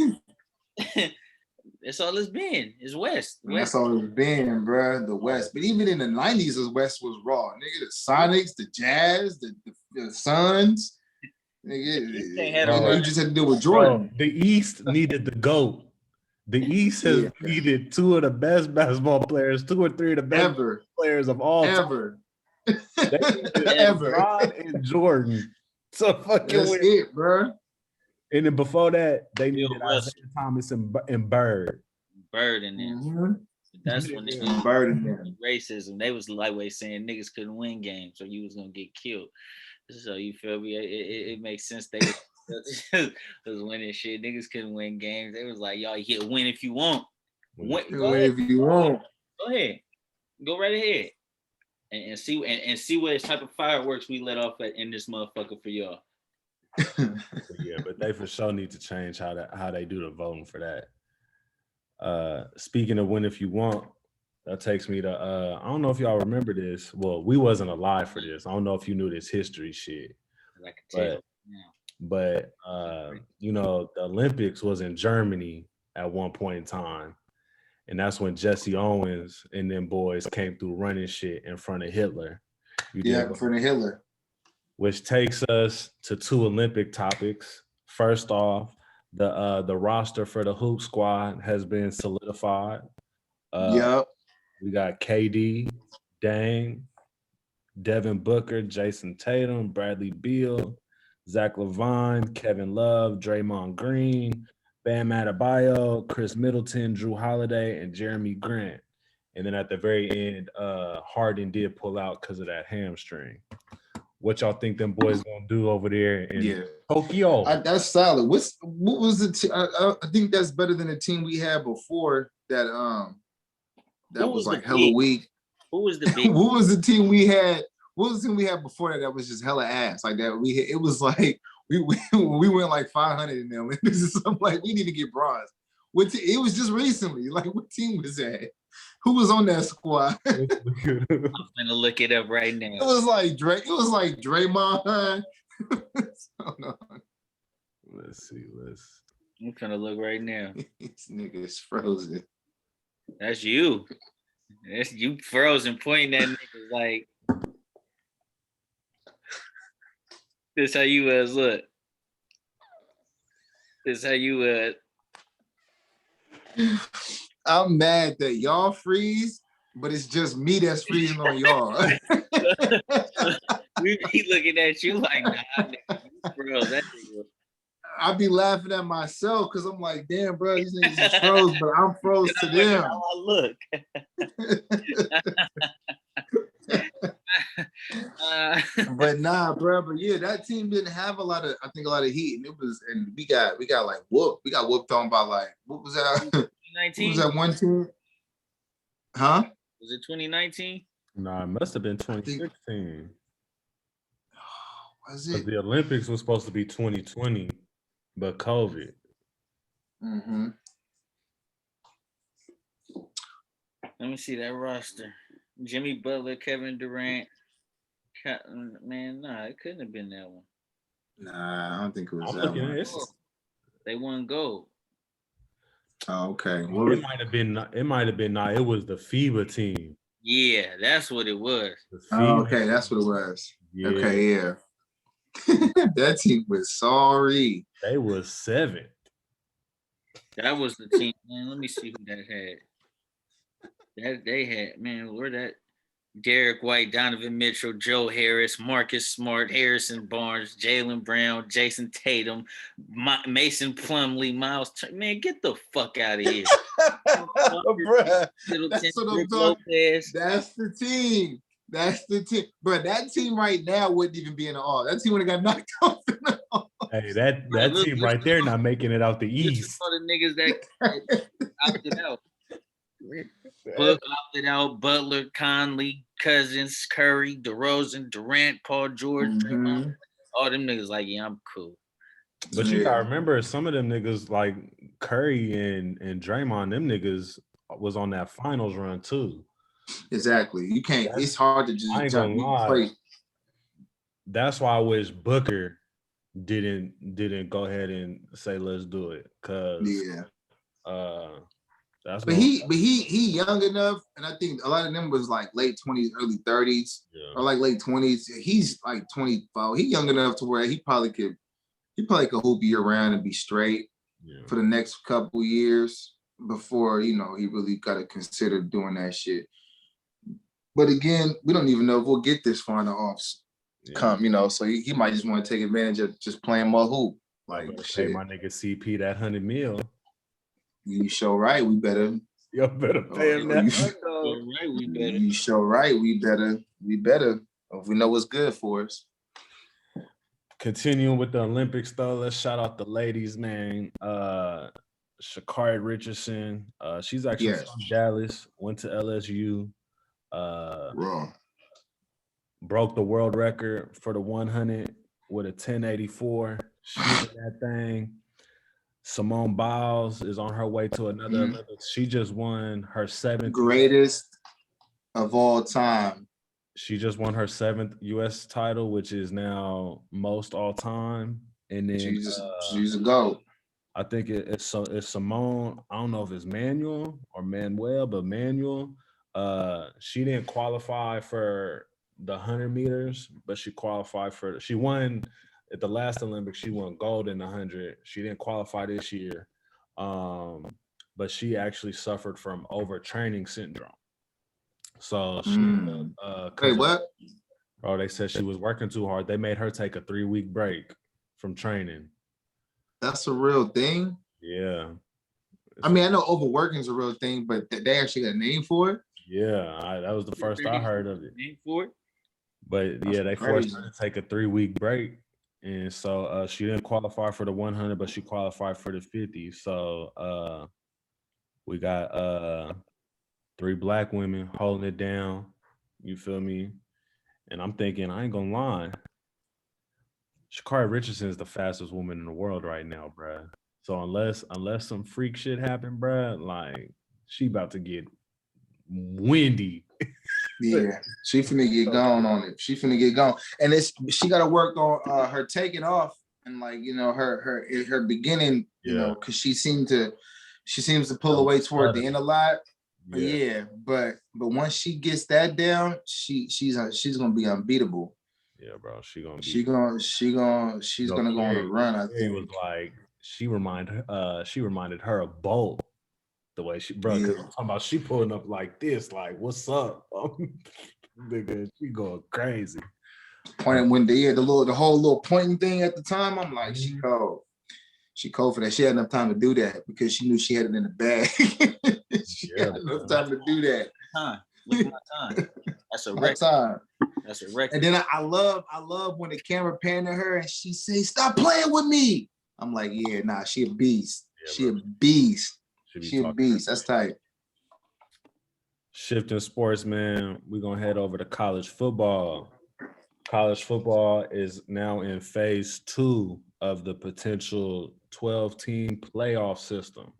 that's all it's been. It's West. That's all it's been, bro. The West. But even in the 90s, the West was raw. Nigga, the Sonics, the Jazz, the Suns. Nigga, you just had to deal with Jordan. Bro, the East needed the GOAT. The East has needed two of the best basketball players, 2 or 3 of the best players of all time. Ever. Ron and Jordan. So fucking that's it, bro. And then before that, they needed Isaiah Thomas and Bird. Bird in there. Mm-hmm. That's when they Bird in there. Racism. They was lightweight saying niggas couldn't win games or you was gonna get killed. So you feel me? It makes sense they was winning shit. Niggas couldn't win games. They was like, y'all you win if you want. Go ahead. If you want. Go ahead. Go right ahead. And see what type of fireworks we let off in this motherfucker for y'all. Yeah, but they for sure need to change how they do the voting for that. Speaking of win if you want, That takes me to I don't know if y'all remember this. Well, we wasn't alive for this. I don't know if you knew this history shit. I can tell. But you know, the Olympics was in Germany at one point in time. And that's when Jesse Owens and them boys came through running shit in front of Hitler. In front of Hitler. Which takes us to two Olympic topics. First off, the roster for the hoop squad has been solidified. We got KD, Dame, Devin Booker, Jason Tatum, Bradley Beal, Zach LaVine, Kevin Love, Draymond Green, Bam Adebayo, Chris Middleton, Drew Holiday, and Jeremy Grant. And then at the very end, Harden did pull out because of that hamstring. What y'all think them boys gonna do over there in Tokyo? That's solid. What was the? I think that's better than the team we had before that. That was like hella weak. Who was the big? What was the team we had? What was the team we had before that? That was just hella ass like that. It was like we went like 500 in them. This is something like we need to get bronze. It was just recently. Like what team was that? Who was on that squad? I'm gonna look it up right now. It was like Draymond. Let's see. I'm gonna look right now. This nigga's frozen. That's you. That's you frozen, pointing at niggas like. This how you look. This how you I'm mad that y'all freeze, but it's just me that's freezing on y'all. We be looking at you like, nah, nigga, you froze. That nigga. I be laughing at myself because I'm like, damn, bro, these niggas is froze, but I'm froze to them. How I look. But nah, bro. But yeah, that team didn't have a lot of heat, and we got like whooped. We got whooped on by like what was that? 2019. What was that one team? Huh? Was it 2019? Nah, it must have been 2016. Was it? The Olympics was supposed to be 2020, but COVID. Mm-hmm. Let me see that roster. Jimmy Butler, Kevin Durant. Man, nah, it couldn't have been that one. Nah, I don't think it was that one. They won gold. Oh, okay. Well, it might have been. It was the FIBA team. Yeah, that's what it was. Oh, okay, that's what it was. Yeah. Okay, yeah. That team was sorry. They was 7th. That was the team, man. Let me see who that had. They had, man, where that Derek White, Donovan Mitchell, Joe Harris, Marcus Smart, Harrison Barnes, Jaylen Brown, Jason Tatum, Mason Plumlee, Miles. Man, get the fuck out of here. Bruh, that's what I'm talking. That's the team. But that team right now wouldn't even be in the all. That team would have got knocked off in the all. Hey, that team right there not making it out the East. All the niggas that opted out. Book opted out. Butler, Conley, Cousins, Curry, DeRozan, Durant, Paul George, Draymond. All them niggas like, yeah, I'm cool. But you gotta remember, some of them niggas like Curry and Draymond, them niggas was on that finals run too. Exactly. You can't. It's hard to just. I ain't gonna lie. That's why I wish Booker didn't go ahead and say let's do it, cause But he young enough, and I think a lot of them was like late 20s, early 30s, or like late 20s. He's like 25. He young enough to where he probably could hoop year round and be straight for the next couple years before he really got to consider doing that shit. But again, we don't even know if we'll get this far in the offs. So he might just want to take advantage of just playing more hoop. Like shit. Pay my nigga CP that $100 million. You show right, we better. You better pay him that. You show right, we better. If we know what's good for us. Continuing with the Olympics though, let's shout out the ladies, man. Sha'Carri Richardson. She's actually from Dallas, went to LSU. Broke the world record for the 100 with a 1084. Shooting that thing. Simone Biles is on her way to another Olympics. She just won her 7th greatest of all time. She just won her 7th U.S. title, which is now most all time. And then She's a GOAT. I think it's Simone. I don't know if it's Manuel or Manuel, but Manuel. She didn't qualify for the 100 meters, but she qualified for. She won at the last Olympics. She won gold in the 100. She didn't qualify this year, but she actually suffered from overtraining syndrome. So she, Wait, what? Bro, they said she was working too hard. They made her take a 3-week break from training. That's a real thing. Yeah. I mean, I know overworking is a real thing, but they actually got a name for it. Yeah, that was the first I heard of it. Name for it? But That's yeah, they crazy. forced her to take a 3-week break. And so she didn't qualify for the 100, but she qualified for the 50. So we got 3 Black women holding it down. You feel me? And I'm thinking, I ain't gonna lie. Sha'Carri Richardson is the fastest woman in the world right now, bruh. So unless some freak shit happen, bruh, like she about to get windy. Yeah, she finna get gone on it. She finna get gone, and she got to work on her taking off and like her beginning. You know, because she seems to pull away toward the end a lot. Yeah, but once she gets that down, she's gonna be unbeatable. Yeah, bro, she's gonna go on a run. I think it was like she reminded her of Bolt. The way she, bro, because I'm talking about she pulling up like this, like, what's up? Nigga, she going crazy. Pointing when the whole little pointing thing at the time, I'm like, she cold. She cold for that. She had enough time to do that because she knew she had it in the bag. She had enough time to do that. Look at my time. That's a record. That's a record. And then I love when the camera panned to her and she says, "Stop playing with me." I'm like, yeah, nah, she a beast. Yeah, she a beast. She a beast. That's tight. Shifting sports, man. We're gonna head over to college football. College football is now in phase 2 of the potential 12-team playoff system.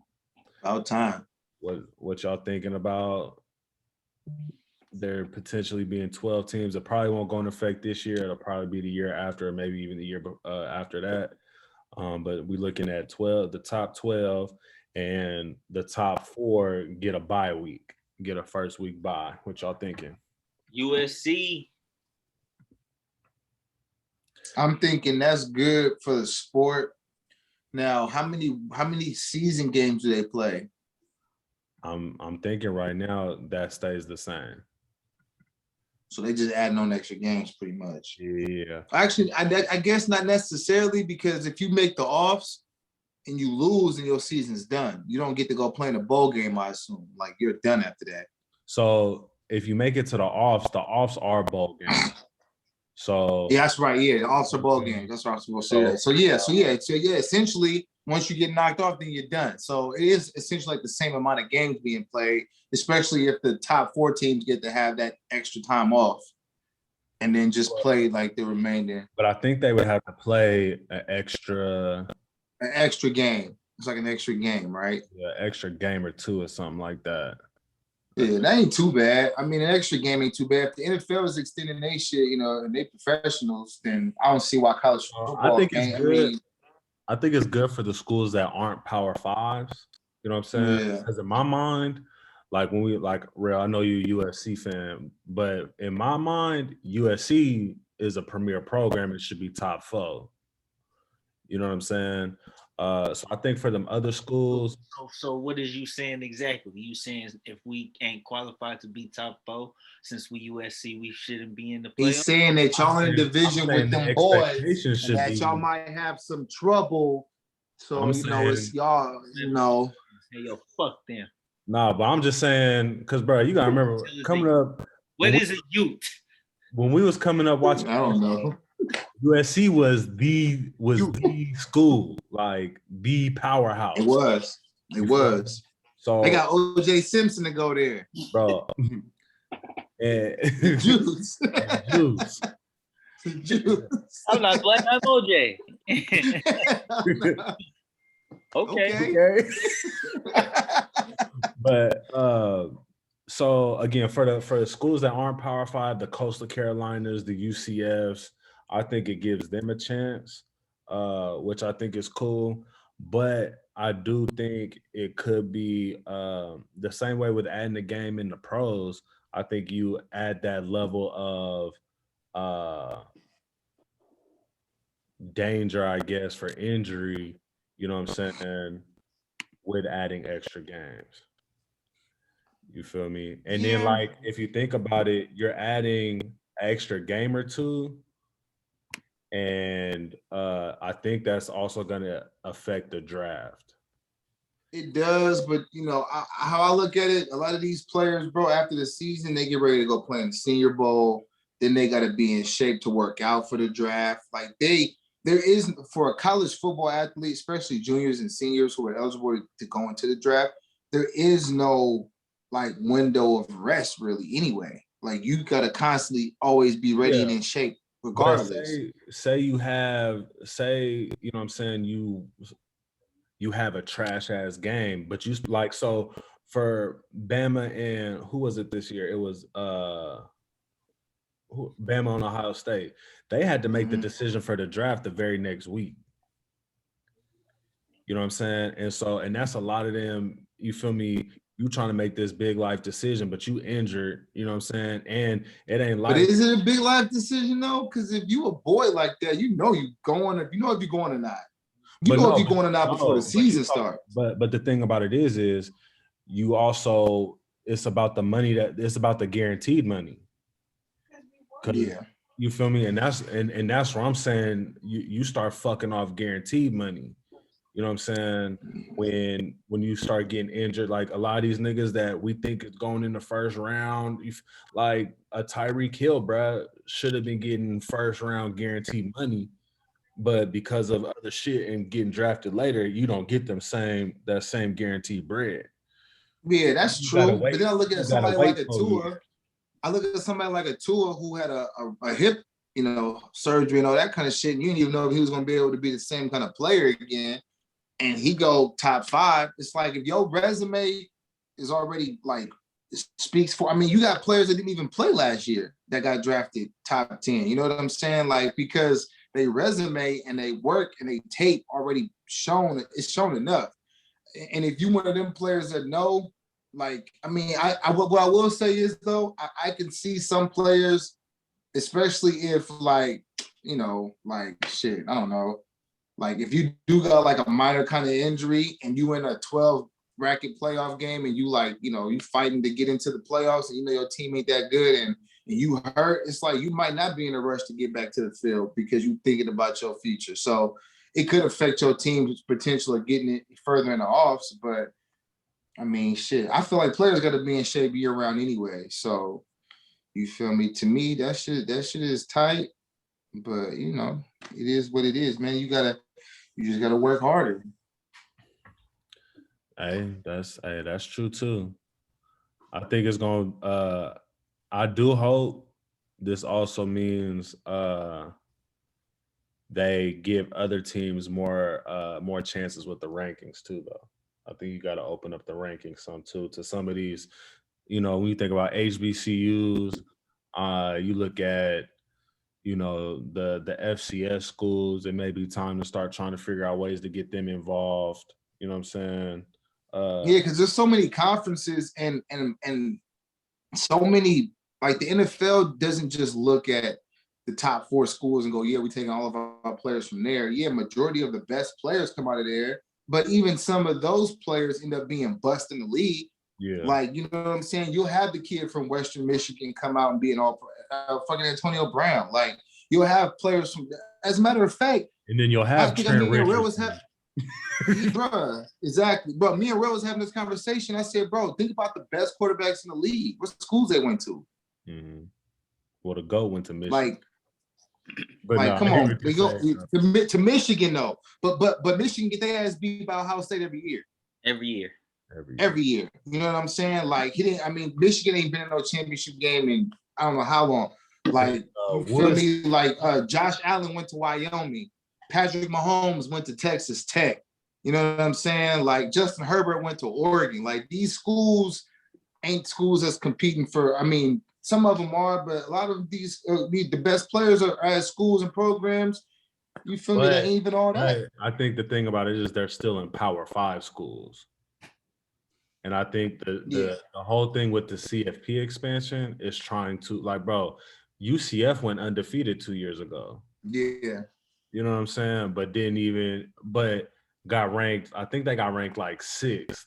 About time. What y'all thinking about there potentially being 12 teams? It probably won't go into effect this year. It'll probably be the year after, maybe even the year after that. But we're looking at the top 12, and the top 4 get a bye week, get a first week bye. What y'all thinking? USC. I'm thinking that's good for the sport. Now, how many season games do they play? I'm thinking right now that stays the same. So they just adding on extra games pretty much. Yeah. Actually, I guess not necessarily, because if you make the offs and you lose, then your season's done. You don't get to go play in a bowl game, I assume. Like, you're done after that. So if you make it to the offs are bowl games. So yeah, that's right. Yeah, the offs are bowl games. That's what I was supposed to say. So yeah. Essentially, once you get knocked off, then you're done. So it is essentially like the same amount of games being played, especially if the top 4 teams get to have that extra time off, and then just play like the remainder. But I think they would have to play an extra game. It's like an extra game, right? Yeah, extra game or 2 or something like that. Yeah, that ain't too bad. I mean, an extra game ain't too bad. If the NFL is extending their shit, and they professionals, then I don't see why college football. I think it's good. I think it's good for the schools that aren't Power 5s. You know what I'm saying? Yeah. Because in my mind, like when we Rell, I know you're a USC fan, but in my mind, USC is a premier program. It should be top 4. You know what I'm saying? So I think for them other schools. So what is you saying exactly? You saying if we ain't qualified to be top 4, since we USC, we shouldn't be in the playoffs? He's saying that y'all in division with them boys, and that y'all might have some trouble. So it's y'all. Hey, yo, fuck them. Nah, but I'm just saying, because bro, you gotta remember coming up. What is a youth? When we was coming up watching, I don't know. USC was the school, like the powerhouse. It was. So they got OJ Simpson to go there, bro. And Juice. I'm not black. I'm OJ. Okay. But so so again, for the schools that aren't Power 5, the Coastal Carolinas, the UCFs, I think it gives them a chance, which I think is cool. But I do think it could be the same way with adding the game in the pros. I think you add that level of danger, I guess, for injury, you know what I'm saying, with adding extra games. You feel me? And then, Yeah. like, if you think about it, you're adding an extra game or two. And I think that's also going to affect the draft. It does, but how I look at it, a lot of these players, bro, after the season, they get ready to go play in the Senior Bowl. Then they got to be in shape to work out for the draft. Like there is, for a college football athlete, especially juniors and seniors who are eligible to go into the draft, there is no like window of rest really anyway. Like you got to constantly always be ready and in shape regardless. Say you have, you know what I'm saying, you have a trash ass game, but you like, so for Bama and who was it this year? It was Bama and Ohio State. They had to make the decision for the draft the very next week. You know what I'm saying? And that's a lot of them, you feel me, you trying to make this big life decision, but you injured, you know what I'm saying? And it ain't like. But is it a big life decision though? Because if you a boy like that, you know if you're going or not. If you're going or not before the season starts. But the thing about it is you also, it's about the money, it's about the guaranteed money. Yeah. You feel me? And that's where I'm saying you start fucking off guaranteed money. You know what I'm saying? When you start getting injured, like a lot of these niggas that we think is going in the first round, like a Tyreek Hill, bro, should have been getting first round guaranteed money, but because of other shit and getting drafted later, you don't get that same guaranteed bread. Yeah, that's true. But then I look at somebody like a Tua. I look at somebody like a Tua who had a hip, surgery and all that kind of shit. And you didn't even know if he was going to be able to be the same kind of player again. And he go top 5. It's like if your resume is already like speaks for. I mean, you got players that didn't even play last year that got drafted top 10. You know what I'm saying? Like because they resume and they work and they tape already shown. It's shown enough. And if you one of them players that know, like, I mean, what I will say is though, I can see some players, especially if like, like shit, I don't know. Like if you do got like a minor kind of injury and you in a 12 bracket playoff game and you like, you fighting to get into the playoffs and your team ain't that good and you hurt, it's like you might not be in a rush to get back to the field because you're thinking about your future. So it could affect your team's potential of getting it further in the offs. But I mean, shit, I feel like players got to be in shape year round anyway. So you feel me? To me, that shit is tight. But it is what it is, man. You just gotta work harder. Hey, that's true too. I think it's gonna. I do hope this also means they give other teams more chances with the rankings too, though. I think you got to open up the rankings some too to some of these. When you think about HBCUs, you look at the FCS schools, it may be time to start trying to figure out ways to get them involved. You know what I'm saying? Yeah, because there's so many conferences and so many, like the NFL doesn't just look at the top 4 schools and go, yeah, we're taking all of our players from there. Yeah, majority of the best players come out of there, but even some of those players end up being bust in the league. Yeah, like, you know what I'm saying? You'll have the kid from Western Michigan come out and be an all fucking Antonio Brown. Like you'll have players from, as a matter of fact, and then you'll have Trent Richardson. Bro, exactly. Bro, me and Real was having this conversation. I said, bro, think about the best quarterbacks in the league. What schools they went to? Mm-hmm. Well, the GOAT went to Michigan. Like, come on, they go to Michigan though. But Michigan get their ass beat by Ohio State every year. Every year. You know what I'm saying? Like Michigan ain't been in no championship game in I don't know how long. Like you feel me? Like Josh Allen went to Wyoming. Patrick Mahomes went to Texas Tech. You know what I'm saying? Like Justin Herbert went to Oregon. Like these schools ain't schools that's competing for. I mean, some of them are, but a lot of these the best players are at schools and programs. You feel me? They ain't even all that. I think the thing about it is they're still in Power 5 schools. And I think the whole thing with the CFP expansion is trying to, like, bro, UCF went undefeated 2 years ago. Yeah. You know what I'm saying? But got ranked, I think they got ranked like 6th.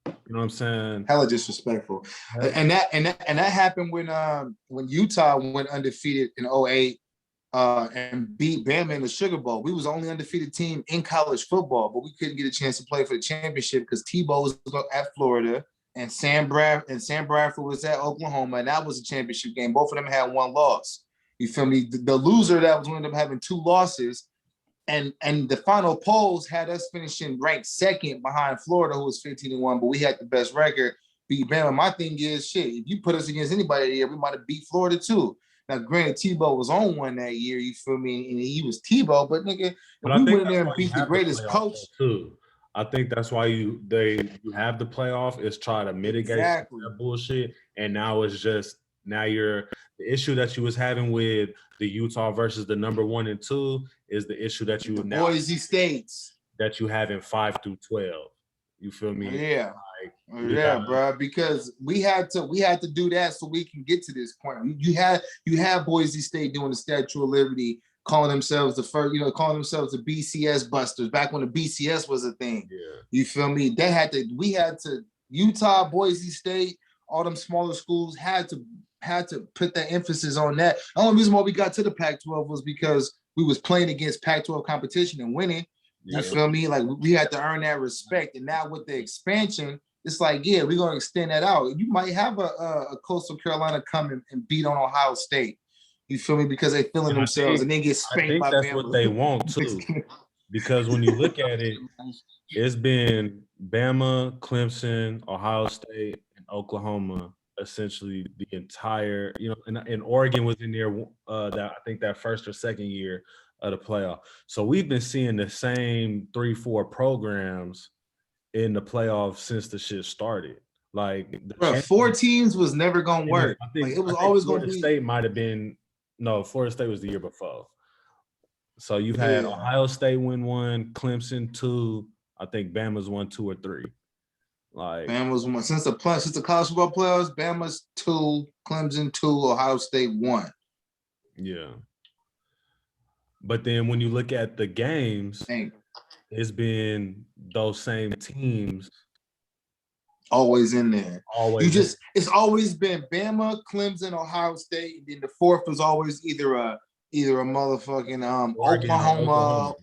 You know what I'm saying? Hella disrespectful. And that happened when Utah went undefeated in 08 and beat Bama in the Sugar Bowl. We was the only undefeated team in college football, but we couldn't get a chance to play for the championship because Tebow was at Florida and Sam Bradford was at Oklahoma, and that was a championship game. Both of them had 1 loss. You feel me? The loser that was ended up having 2 losses, and the final polls had us finishing ranked 2nd behind Florida, who was 15-1, but we had the best record, beat Bama. My thing is, shit, if you put us against anybody here, we might have beat Florida too. Now, granted, Tebow was on one that year, you feel me? And he was Tebow, but nigga, but if we went in there and beat the greatest coach. Too. I think that's why you have the playoff is try to mitigate that bullshit. And now it's just, the issue that you was having with the Utah versus the number 1 and 2 is the issue that you now Boise States that you have in 5 through 12. You feel me? Yeah. Bro, because we had to do that so we can get to this point. You had Boise State doing the Statue of Liberty, calling themselves the BCS Busters back when the BCS was a thing. Yeah. You feel me? We had to Utah, Boise State, all them smaller schools had to put that emphasis on that. The only reason why we got to the Pac-12 was because we was playing against Pac-12 competition and winning. You feel me? Like we had to earn that respect. And now with the expansion, it's like, yeah, we're gonna extend that out. You might have a Coastal Carolina come and beat on Ohio State. You feel me? Because they feeling themselves and then get spanked by Bama. I think that's what they want too. Because when you look at it, it's been Bama, Clemson, Ohio State, and Oklahoma, essentially the entire, and Oregon was in there that I think that first or second year of the playoff. So we've been seeing the same 3-4 programs in the playoffs since the shit started. Like, 4 teams was never gonna work. It was always gonna be. State might have been Florida State was the year before. So you've had Ohio State win 1, Clemson 2. I think Bama's 1, 2, or 3. Like Bama's 1 since the college football playoffs. Bama's 2, Clemson 2, Ohio State 1. Yeah. But then when you look at the games, it's been those same teams always in there. Always. It's always been Bama, Clemson, Ohio State, and then the 4th was always either a motherfucking Oklahoma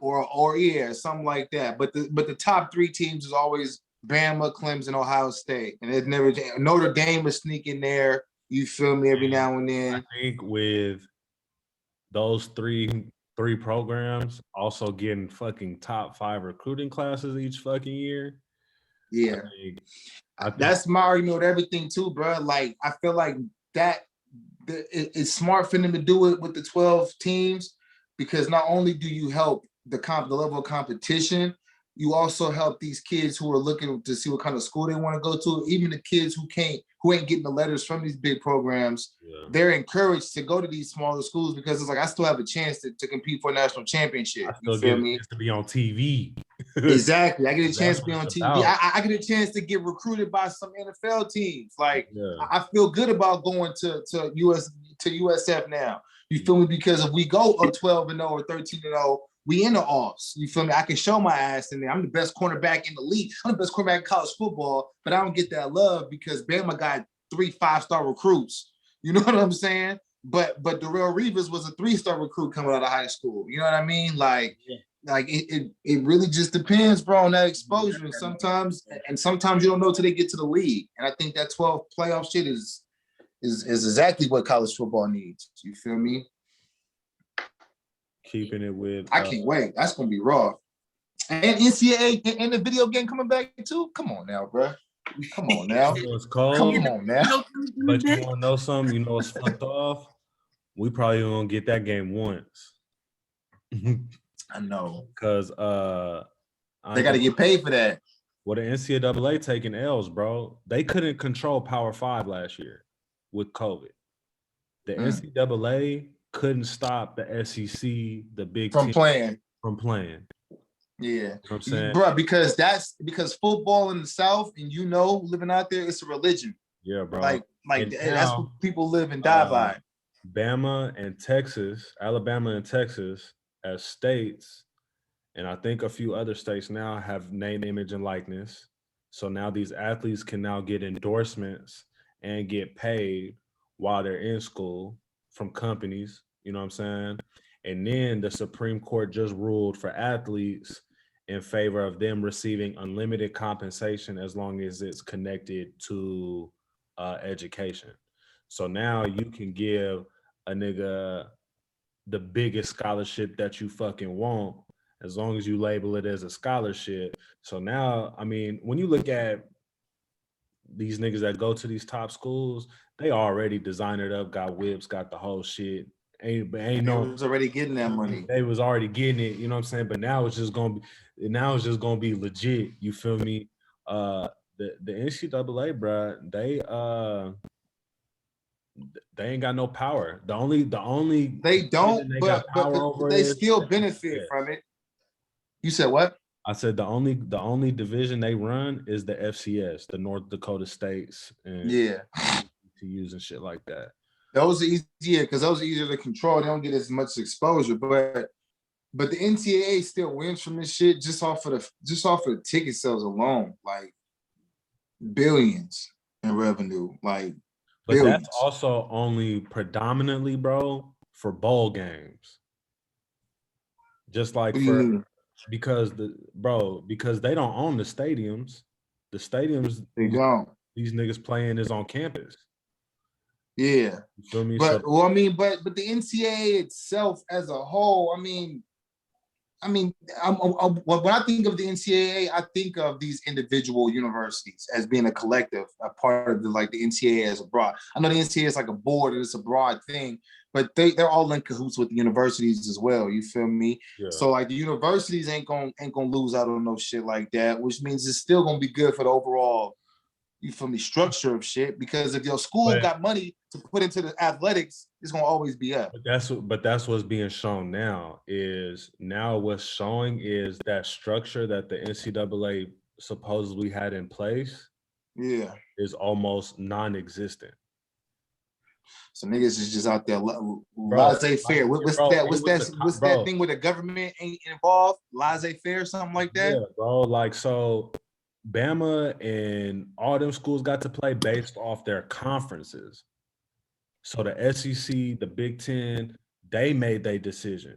or something like that. But the top 3 teams is always Bama, Clemson, Ohio State, and it never Notre Dame was sneaking there. You feel me? Every now and then. I think with those three programs also getting fucking top 5 recruiting classes each fucking year. Yeah. I think that's my argument with everything too, bro. Like, I feel like that it's smart for them to do it with the 12 teams because not only do you help the level of competition, you also help these kids who are looking to see what kind of school they want to go to. Even the kids who ain't getting the letters from these big programs, they're encouraged to go to these smaller schools because it's like I still have a chance to compete for a national championship. You feel me? To be on TV. Exactly. I get a chance to be on TV. I get a chance to get recruited by some NFL teams. Like I feel good about going to USF now. You feel me? Because if we go 12-0 or 13-0, we in the offs. You feel me? I can show my ass in there. I'm the best cornerback in the league. I'm the best cornerback in college football, but I don't get that love because Bama got 3 5-star recruits. You know what I'm saying? But Darrell Reeves was a 3-star recruit coming out of high school. You know what I mean? Like it really just depends, bro, on that exposure. And sometimes you don't know till they get to the league. And I think that 12 playoff shit is exactly what college football needs. You feel me? Keeping it with I can't wait. That's gonna be raw. And NCAA and the video game coming back too. Come on now, bro. Come on now. It's cold. Come on now. But you wanna know something? You know what's fucked off? We probably gonna get that game once. I know. Because they gotta get paid for that. Well, the NCAA taking L's, bro. They couldn't control Power 5 last year with COVID. The NCAA couldn't stop the SEC, the Big From Ten, playing. from playing. Yeah. You know what I'm saying? Bro, because football in the South, and living out there, it's a religion. Yeah, bro. Like And that's now, what people live and die by. Bama and Texas, Alabama and Texas as states, and I think a few other states now have name, image, and likeness. So now these athletes can now get endorsements and get paid while they're in school from companies, you know what I'm saying? And then the Supreme Court just ruled for athletes in favor of them receiving unlimited compensation as long as it's connected to education. So now you can give a nigga the biggest scholarship that you fucking want as long as you label it as a scholarship. So now, I mean, when you look at these niggas that go to these top schools, they already designed it up, got whips, got the whole shit. Ain't They no was already getting that money. They was already getting it, you know what I'm saying? But now it's just gonna be legit. You feel me? The NCAA, bro, they ain't got no power. The only They don't, they but got power over they is still benefit from it. You said what? I said the only division they run is the FCS, the North Dakota States, and to use and shit like that. Those are easier because those are easier to control. They don't get as much exposure, but the NCAA still wins from this shit just off of the ticket sales alone, like billions in revenue, like. But billions. That's also only predominantly, bro, for bowl games. Just like because they don't own the stadiums. The stadiums they don't. These niggas playing is on campus. Yeah. You feel me? But but the NCAA itself as a whole, when I think of the NCAA, I think of these individual universities as being a collective, a part of the NCAA as a broad. I know the NCAA is like a board and it's a broad thing, but they're all in cahoots with the universities as well. You feel me? Yeah. So the universities ain't gonna lose out on no shit like that, which means it's still gonna be good for the overall, you feel me, structure of shit. Because if your school got money to put into the athletics, it's gonna always be up. But that's what's being shown now. What's showing is that structure that the NCAA supposedly had in place. Yeah, is almost non-existent. So niggas is just out there laissez-faire. What's that thing where the government ain't involved? Laissez-faire, something like that? Yeah, bro. So Bama and all them schools got to play based off their conferences. So the SEC, the Big Ten, they made their decision.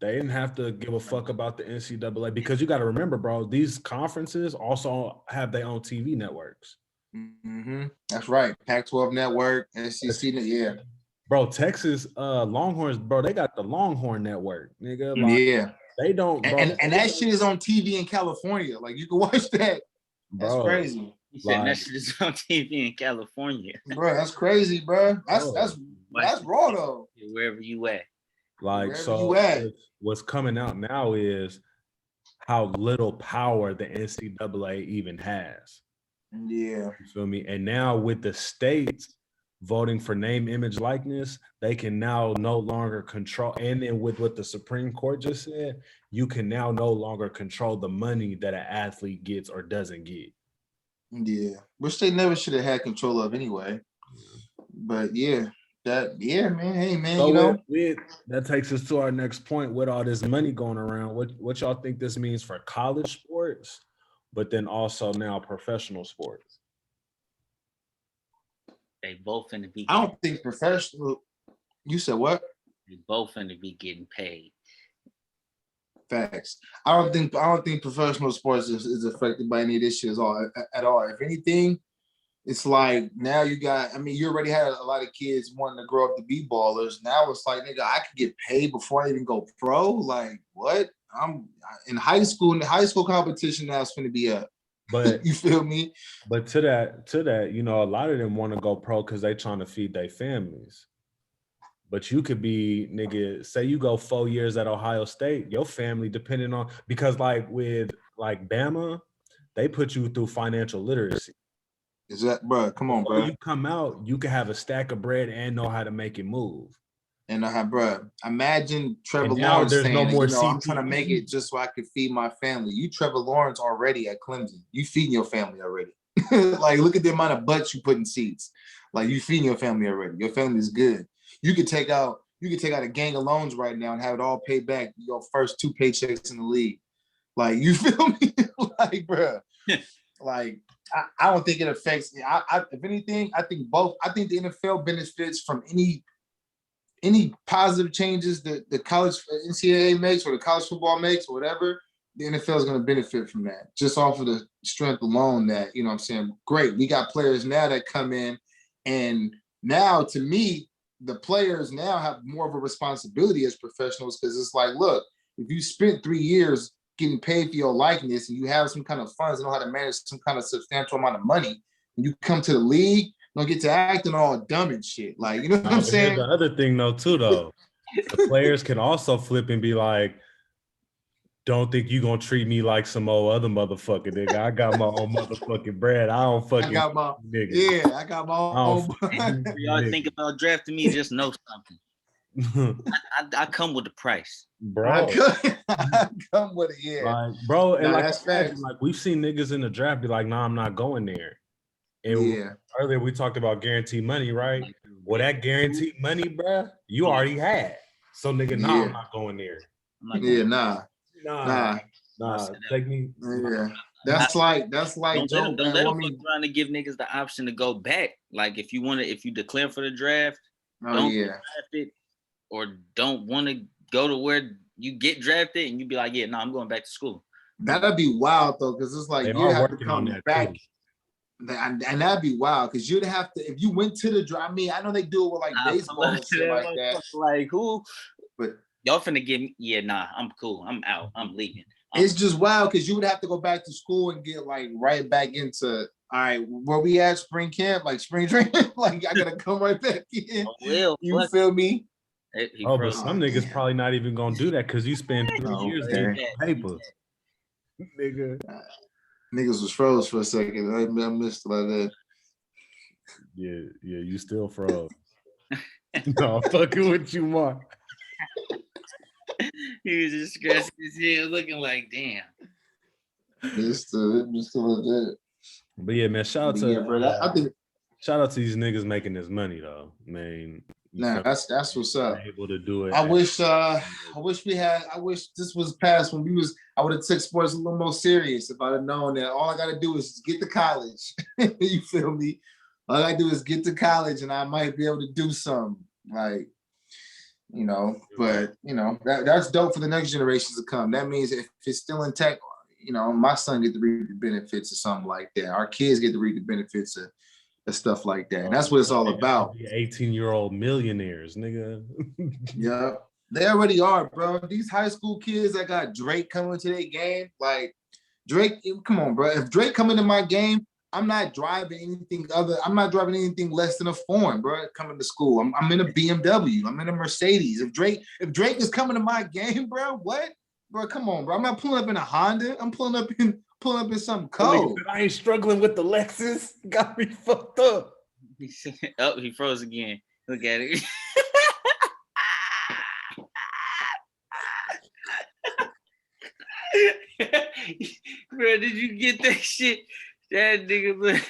They didn't have to give a fuck about the NCAA because you got to remember, bro, these conferences also have their own TV networks. Mm-hmm. That's right. Pac-12 network, SEC, yeah. Bro, Texas Longhorns, bro, they got the Longhorn network, nigga. Yeah. They don't, bro. And that shit is on TV in California. You can watch that. That's crazy. You said that shit is on TV in California. Bro, that's crazy, bro. That's raw though. Wherever you at. What's coming out now is how little power the NCAA even has. Yeah. You feel me? And now with the states voting for name, image, likeness, they can now no longer control. And then with what the Supreme Court just said, you can now no longer control the money that an athlete gets or doesn't get. Yeah. Which they never should have had control of anyway. But man. Hey, man, so that takes us to our next point. With all this money going around, what y'all think this means for college sports, but then also now professional sports? They both finna be. I don't think professional. You said what? They both finna be getting paid. Facts. I don't think professional sports is affected by any of this shit at all. If anything, it's now you got. You already had a lot of kids wanting to grow up to be ballers. Now it's nigga, I could get paid before I even go pro. What? I'm in high school. In the high school competition now, it's gonna be up. But you feel me? But to that, a lot of them want to go pro because they trying to feed their families. But you could be, nigga, say you go 4 years at Ohio State, your family depending on, because with Bama, they put you through financial literacy. Is that, bro? Come on, Before bro. you come out, you can have a stack of bread and know how to make it move. And I have, bro. Imagine Trevor And now Lawrence there's saying, no more I'm trying to CTE. make it just so I can feed my family. You, Trevor Lawrence, already at Clemson. You feeding your family already. Like, look at the amount of butts you put in seats. Like, you feeding your family already. Your family is good. You could take out a gang of loans right now and have it all paid back your first 2 paychecks in the league. Like, you feel me? Like, bro. Like, I don't think it affects. If anything, I think both. I think the NFL benefits from any positive changes that the college NCAA makes or the college football makes or whatever. The NFL is going to benefit from that, just off of the strength alone. That, you know what I'm saying, great. We got players now that come in, and now to me, the players now have more of a responsibility as professionals, because it's like, look, if you spent 3 years getting paid for your likeness and you have some kind of funds and know how to manage some kind of substantial amount of money, and you come to the league, you don't get to acting all dumb and shit. Like, you know what I'm saying? Here's the other thing though, too, though. The players can also flip and be like, don't think you gonna treat me like some old other motherfucker, nigga. I got my own motherfucking bread. I don't fucking I got my nigga. Yeah, I got my own. If y'all think about drafting me, just know something. I come with the price, Bro. I come with it, yeah. Like, bro, and Nah, like, that's imagine, facts. like we've seen niggas in the draft be like, nah, I'm not going there. And Yeah. earlier we talked about guaranteed money, right? Well, that guaranteed money, bro, you already had. So nigga, nah, Yeah. I'm not going there. I'm not Yeah, going. nah. Take me. Yeah. That's like Don't Joe, let them I mean, fuck around and give niggas the option to go back. Like, if you declare for the draft, don't get drafted, or don't want to go to where you get drafted, and you be like, yeah, no, I'm going back to school. That'd be wild though, because it's like They you are have to working on come that back. too. And that'd be wild, because you'd have to, if you went to the draft. I mean, I know they do it with like baseball and shit like that. Like, who? But Y'all finna give me? Yeah, nah, I'm cool. I'm out. I'm leaving. It's just wild, because you would have to go back to school and get like right back into, all right, where we at spring camp, like spring training. Like, I gotta come right back in. You feel me? But some niggas probably not even gonna do that, because you spend 3 years getting paper. Nigga. Niggas was froze for a second. I missed it like that. Yeah, you still froze. No, I'm fucking with you, Mark. He was just scratching his head, looking like, damn. Mr. Legit. But yeah, man, shout out to these niggas making this money though. Man, nah, that's what's up. Able to do it. I wish this was past when I would have took sports a little more serious if I'd have known that all I gotta do is get to college. You feel me? All I gotta do is get to college and I might be able to do something. Like, you know, but you know, that's dope for the next generations to come. That means if it's still intact, you know, my son get to reap the benefits of something like that. Our kids get to reap the benefits of stuff like that. And that's what it's all about. 18-year-old millionaires, nigga. Yeah, they already are, bro. These high school kids that got Drake coming to their game, like Drake, come on, bro. If Drake coming to my game, I'm not driving anything less than a foreign, bro. Coming to school, I'm in a BMW. I'm in a Mercedes. If Drake is coming to my game, bro, what? Bro, come on, bro. I'm not pulling up in a Honda. I'm pulling up in something cold. I ain't struggling with the Lexus. Got me fucked up. Oh, he froze again. Look at it. Bro, did you get that shit? That nigga,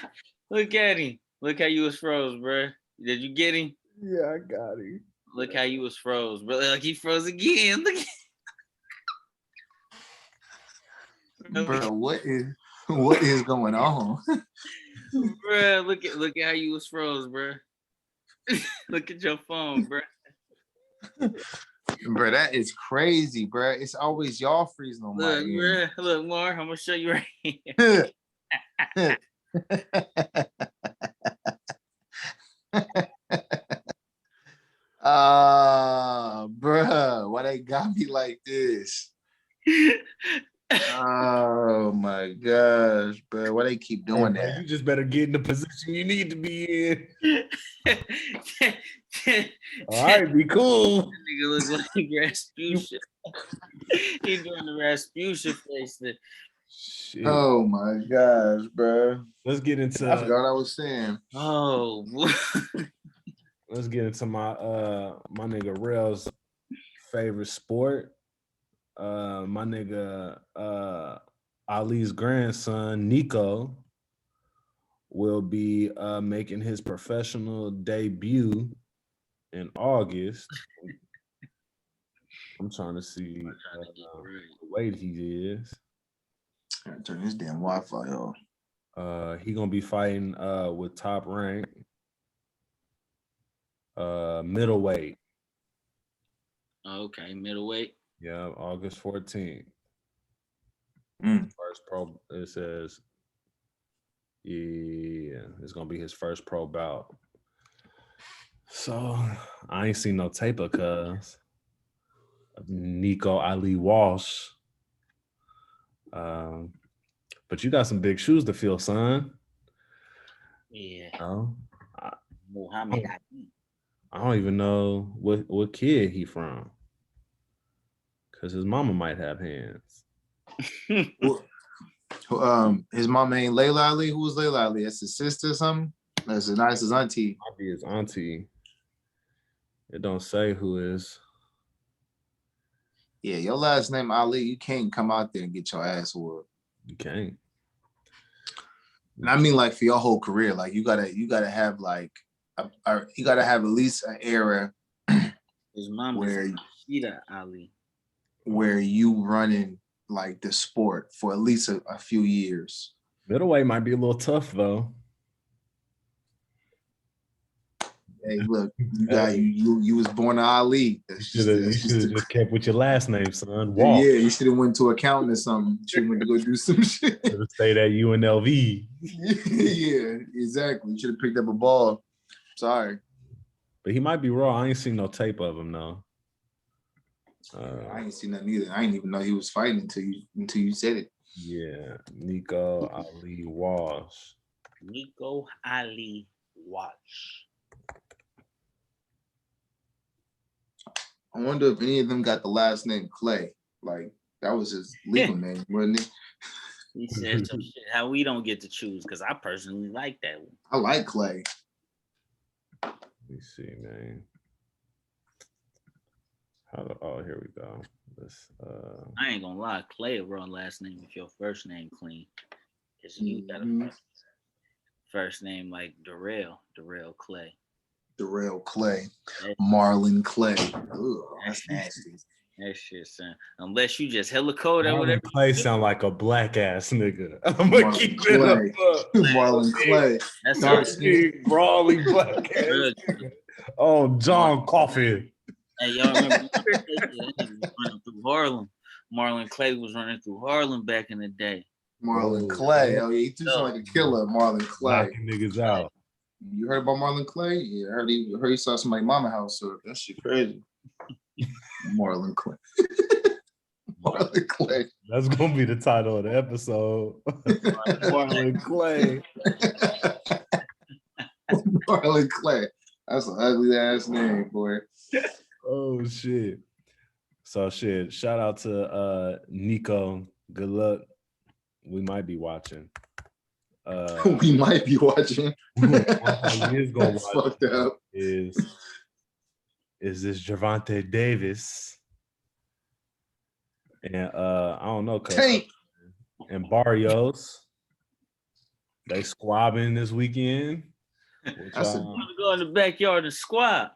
look at him. Look how you was froze, bro. Did you get him? Yeah, I got him. Look how you was froze, bro. Like, he froze again. Look at Bro, what is going on? Bro, look at how you was froze, bro. Look at your phone, bro. Bro, that is crazy, bro. It's always y'all freezing on my end. Look, Mar, I'm gonna show you right here. Bro, why they got me like this? Oh my gosh, bro. Why they keep doing that? You just better get in the position you need to be in. All right, be cool. That nigga look like Rasputia. He doing the Rasputia face. Shit. Oh my gosh, bro. Let's get I into forgot what I was saying. Oh, let's get into my my nigga Rell's favorite sport. My nigga Ali's grandson Nico will be making his professional debut in August. I'm trying to see what weight he is. I gotta turn this damn Wi-Fi off. He gonna be fighting with Top Rank middleweight. okay, middleweight. Yeah, August 14th. Mm. First pro. It says, yeah, it's gonna be his first pro bout. So I ain't seen no tape of cuz Nico Ali Walsh. But you got some big shoes to fill, son. Yeah. Oh, Muhammad Ali. I don't even know what kid he from, cause his mama might have hands. His mama ain't Layla Ali. Who was Layla Ali? That's his sister or something? That's his auntie. Might be his auntie. It don't say who is. Yeah, your last name Ali. You can't come out there and get your ass whooped. You can't. And I mean, like for your whole career, like you gotta have like you gotta have at least an era His mom where is Rashida Ali. where you running like the sport for at least a few years. Middleweight might be a little tough though. Hey, look, you was born Ali. You should have just kept with your last name, son. Walsh. Yeah, you should have went to accounting or something. Should have went to go do some shit. Should have stayed at UNLV. Yeah, exactly. You should have picked up a ball. Sorry. But he might be raw. I ain't seen no tape of him though. I ain't seen nothing either. I didn't even know he was fighting until you said it. Yeah, Nico Ali Walsh. Nico Ali Walsh. I wonder if any of them got the last name Clay. Like that was his legal name, wasn't it? He said some shit how we don't get to choose, because I personally like that one. I like Clay. Let me see, man. Oh, here we go. This I ain't gonna lie, Clay a wrong last name if your first name clean. Because you got a first name like Darrell Clay. Darrell Clay. Marlon Clay. Ugh, that's nasty. That shit, son. Unless you just hella cold or whatever. Clay sound like a black ass nigga. I'm Marlon gonna keep Clay. it up. Marlon Clay. That's Dark how skin. Brawly black ass. Oh, John Coffey. Hey, y'all remember running through Harlem? Marlon Clay was running through Harlem back in the day. Marlon Clay. Oh, yeah, he too sound like a killer. Marlon Clay. Knocking niggas out. You heard about Marlon Clay? Yeah, I heard he saw somebody mama house. So that shit crazy. Marlon Clay. Marlon Clay. That's gonna be the title of the episode. Marlon Clay. Marlon Clay. That's an ugly ass name, boy. Oh shit. So shit. Shout out to Nico. Good luck. We might be watching. We might be watching. Is gonna That's watch fucked up. Is this Gervonta Davis? And I don't know, Tank. and Barrios. They squabbing this weekend. That's I'm gonna go in the backyard and squat.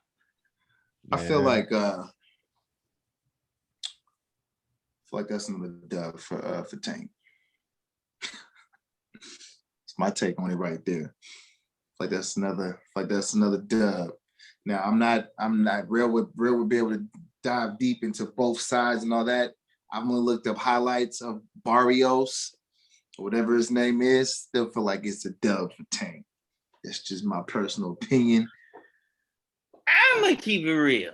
I feel like that's another dub for Tank. It's my take on it right there. Like that's another dub. Now I'm not Real would be able to dive deep into both sides and all that. I've only looked up highlights of Barrios, or whatever his name is. Still feel like it's a dub for Tank. That's just my personal opinion. I'm gonna keep it real.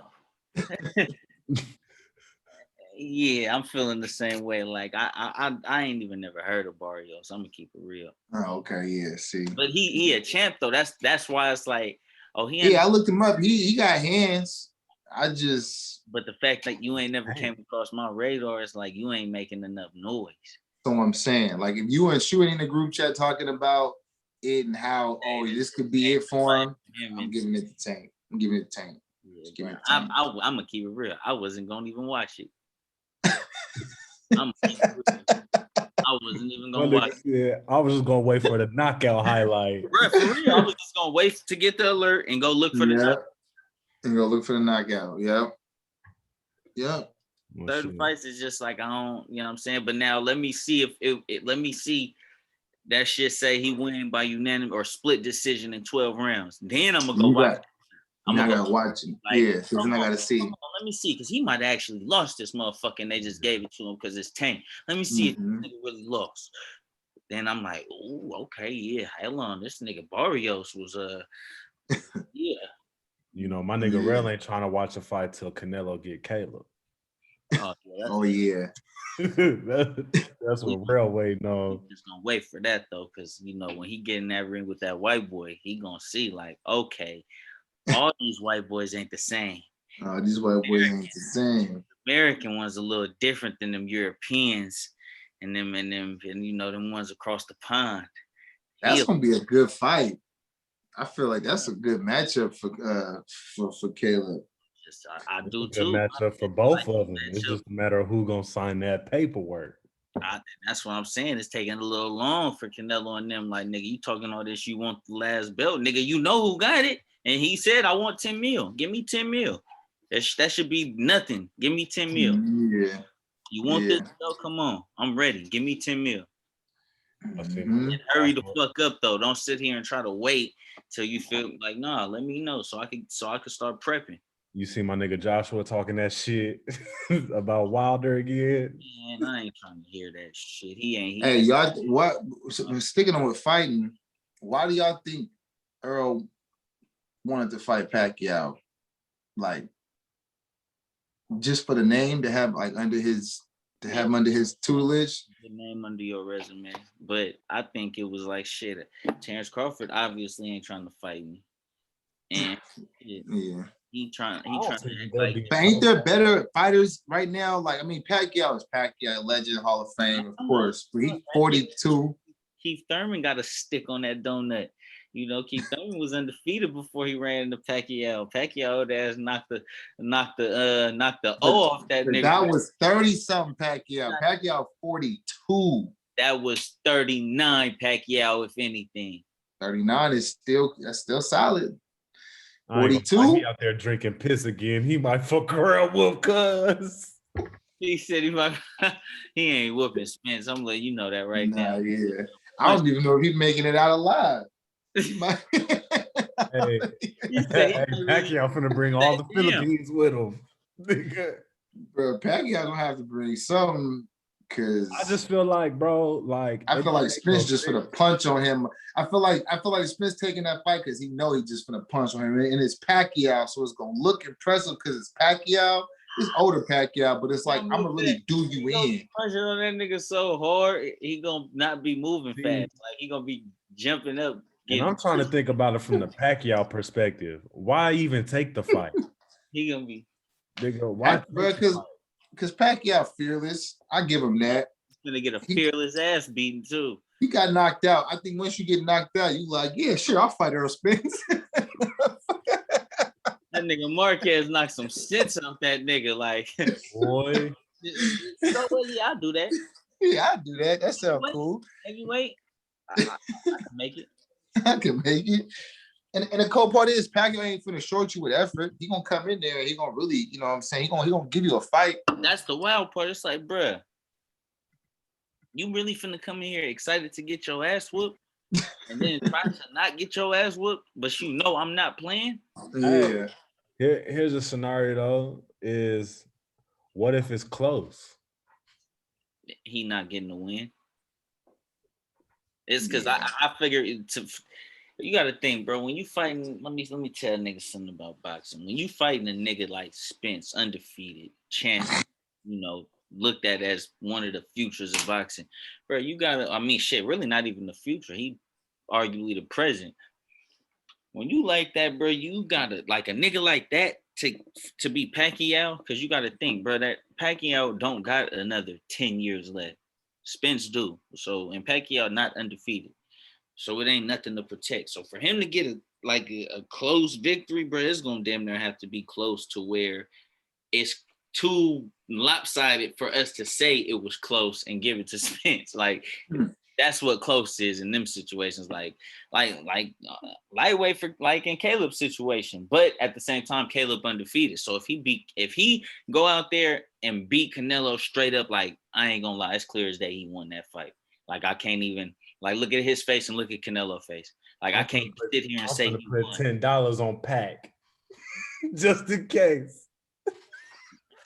Yeah, I'm feeling the same way. Like I ain't even never heard of Barrios. I'm gonna keep it real. Oh, okay, yeah. See, but he a champ though. That's why it's like, oh, I looked him up. He got hands. But the fact that you ain't never came across my radar is like you ain't making enough noise. what I'm saying. Like if you and Shu in the group chat talking about it and how this could be it for him, I'm giving it the Tank. I'm giving it the Tank. Yeah, I'm gonna keep it real. I wasn't gonna even watch it. I wasn't even gonna watch it. Yeah, I was just gonna wait for the knockout highlight. Bro, for real, I was just gonna wait to get the alert and go look for the knockout. And go look for the knockout. Yep. Certain fights is just like, I don't, you know what I'm saying? But now let me see let me see that shit say he win by unanimous or split decision in 12 rounds. Then I'm gonna go watch it. I'm not gonna watch it. Like, yeah, because then I gotta see. Let me see, because he might have actually lost this motherfucker and they just gave it to him because it's Tank. Let me see if this nigga really lost. Then I'm like, oh, okay, yeah, hell on. This nigga Barrios was yeah. You know, my nigga Rell ain't trying to watch a fight till Canelo get Caleb. Oh yeah. That's what Rell waiting on. Just gonna wait for that though, because you know when he get in that ring with that white boy, he gonna see like, okay, all these white boys ain't the same. These white boys ain't the same. American ones a little different than them Europeans and them you know them ones across the pond. That's gonna be a good fight. I feel like that's a good matchup for Caleb. I do it's too. A good matchup for both of them. It's just a matter of who gonna sign that paperwork. That's what I'm saying. It's taking a little long for Canelo and them. Like, nigga, you talking all this? You want the last belt, nigga? You know who got it? And he said, "I want 10 mil. Give me 10 mil. That should be nothing. Give me 10 mil. Yeah. You want this belt? Come on, I'm ready. Give me 10 mil. Hurry the fuck up though. Don't sit here and try to wait till you feel like, nah. Let me know so I could start prepping. You see my nigga Joshua talking that shit about Wilder again? Man, I ain't trying to hear that shit. He Hey, y'all, what? Sticking on with fighting, why do y'all think Earl wanted to fight Pacquiao? Like, just for the name to have like under his tutelage? The name under your resume. But I think it was like shit. Terrence Crawford obviously ain't trying to fight me. And he trying to act like, but ain't there better fighters right now? Like, I mean, Pacquiao is Pacquiao, legend, Hall of Fame, of course. But he's 42. Keith Thurman got a stick on that donut. You know, Keith Thurman was undefeated before he ran into Pacquiao. Pacquiao ass knocked the O off that nigga. That was 30-something Pacquiao. Pacquiao 42. That was 39 Pacquiao, if anything. 39 is still solid. 42. He out there drinking piss again. He might fuck around with cuz. He said he ain't whooping Spence. I'm letting you know that right now. Yeah. I don't even know if he's making it out alive. Hey, Pacquiao finna bring all the Philippines with him. Bro, Pacquiao gonna have to bring something, cause I just feel like, bro, like I feel like Spence just finna punch on him. I feel like Spence taking that fight because he know he just finna punch on him, and it's Pacquiao, so it's gonna look impressive because it's Pacquiao. It's older Pacquiao, but it's like I'm gonna really do you in. Punching on that nigga so hard, he gonna not be moving fast. Like he gonna be jumping up. And I'm trying to think about it from the Pacquiao perspective. Why even take the fight? He gonna be. Why? Because Pacquiao fearless. I give him that. He's gonna get a fearless ass beaten too. He got knocked out. I think once you get knocked out, you like, yeah, sure, I'll fight Earl Spence. That nigga Marquez knocked some sense off that nigga. Like, boy. So yeah, I'll do that. Yeah, I'll do that. That sounds cool. Heavyweight, I can make it. I can make it. And the cool part is Pacquiao ain't finna short you with effort. He gonna come in there and he gonna really, you know what I'm saying? He gonna give you a fight. That's the wild part. It's like, bruh, you really finna come in here excited to get your ass whooped and then try to not get your ass whooped, but you know I'm not playing? Yeah. Here's a scenario though, is what if it's close? He not getting the win. It's because I figure you got to think, bro. When you fighting, let me tell niggas something about boxing. When you fighting a nigga like Spence, undefeated champion, you know, looked at as one of the futures of boxing, bro. You gotta, I mean, shit, really not even the future. He arguably the present. When you like that, bro, you gotta like a nigga like that to be Pacquiao, because you gotta think, bro, that Pacquiao don't got another 10 years left. Spence do. So, and Pacquiao not undefeated. So it ain't nothing to protect. So for him to get a close victory, bro, it's gonna damn near have to be close to where it's too lopsided for us to say it was close and give it to Spence. Like that's what close is in them situations. Like lightweight for like in Caleb's situation, but at the same time, Caleb undefeated. So if he go out there and beat Canelo straight up, like I ain't gonna lie, it's clear as day he won that fight. Like I can't even like look at his face and look at Canelo's face. Like I can't sit here and say he put $10 on Pac just in case.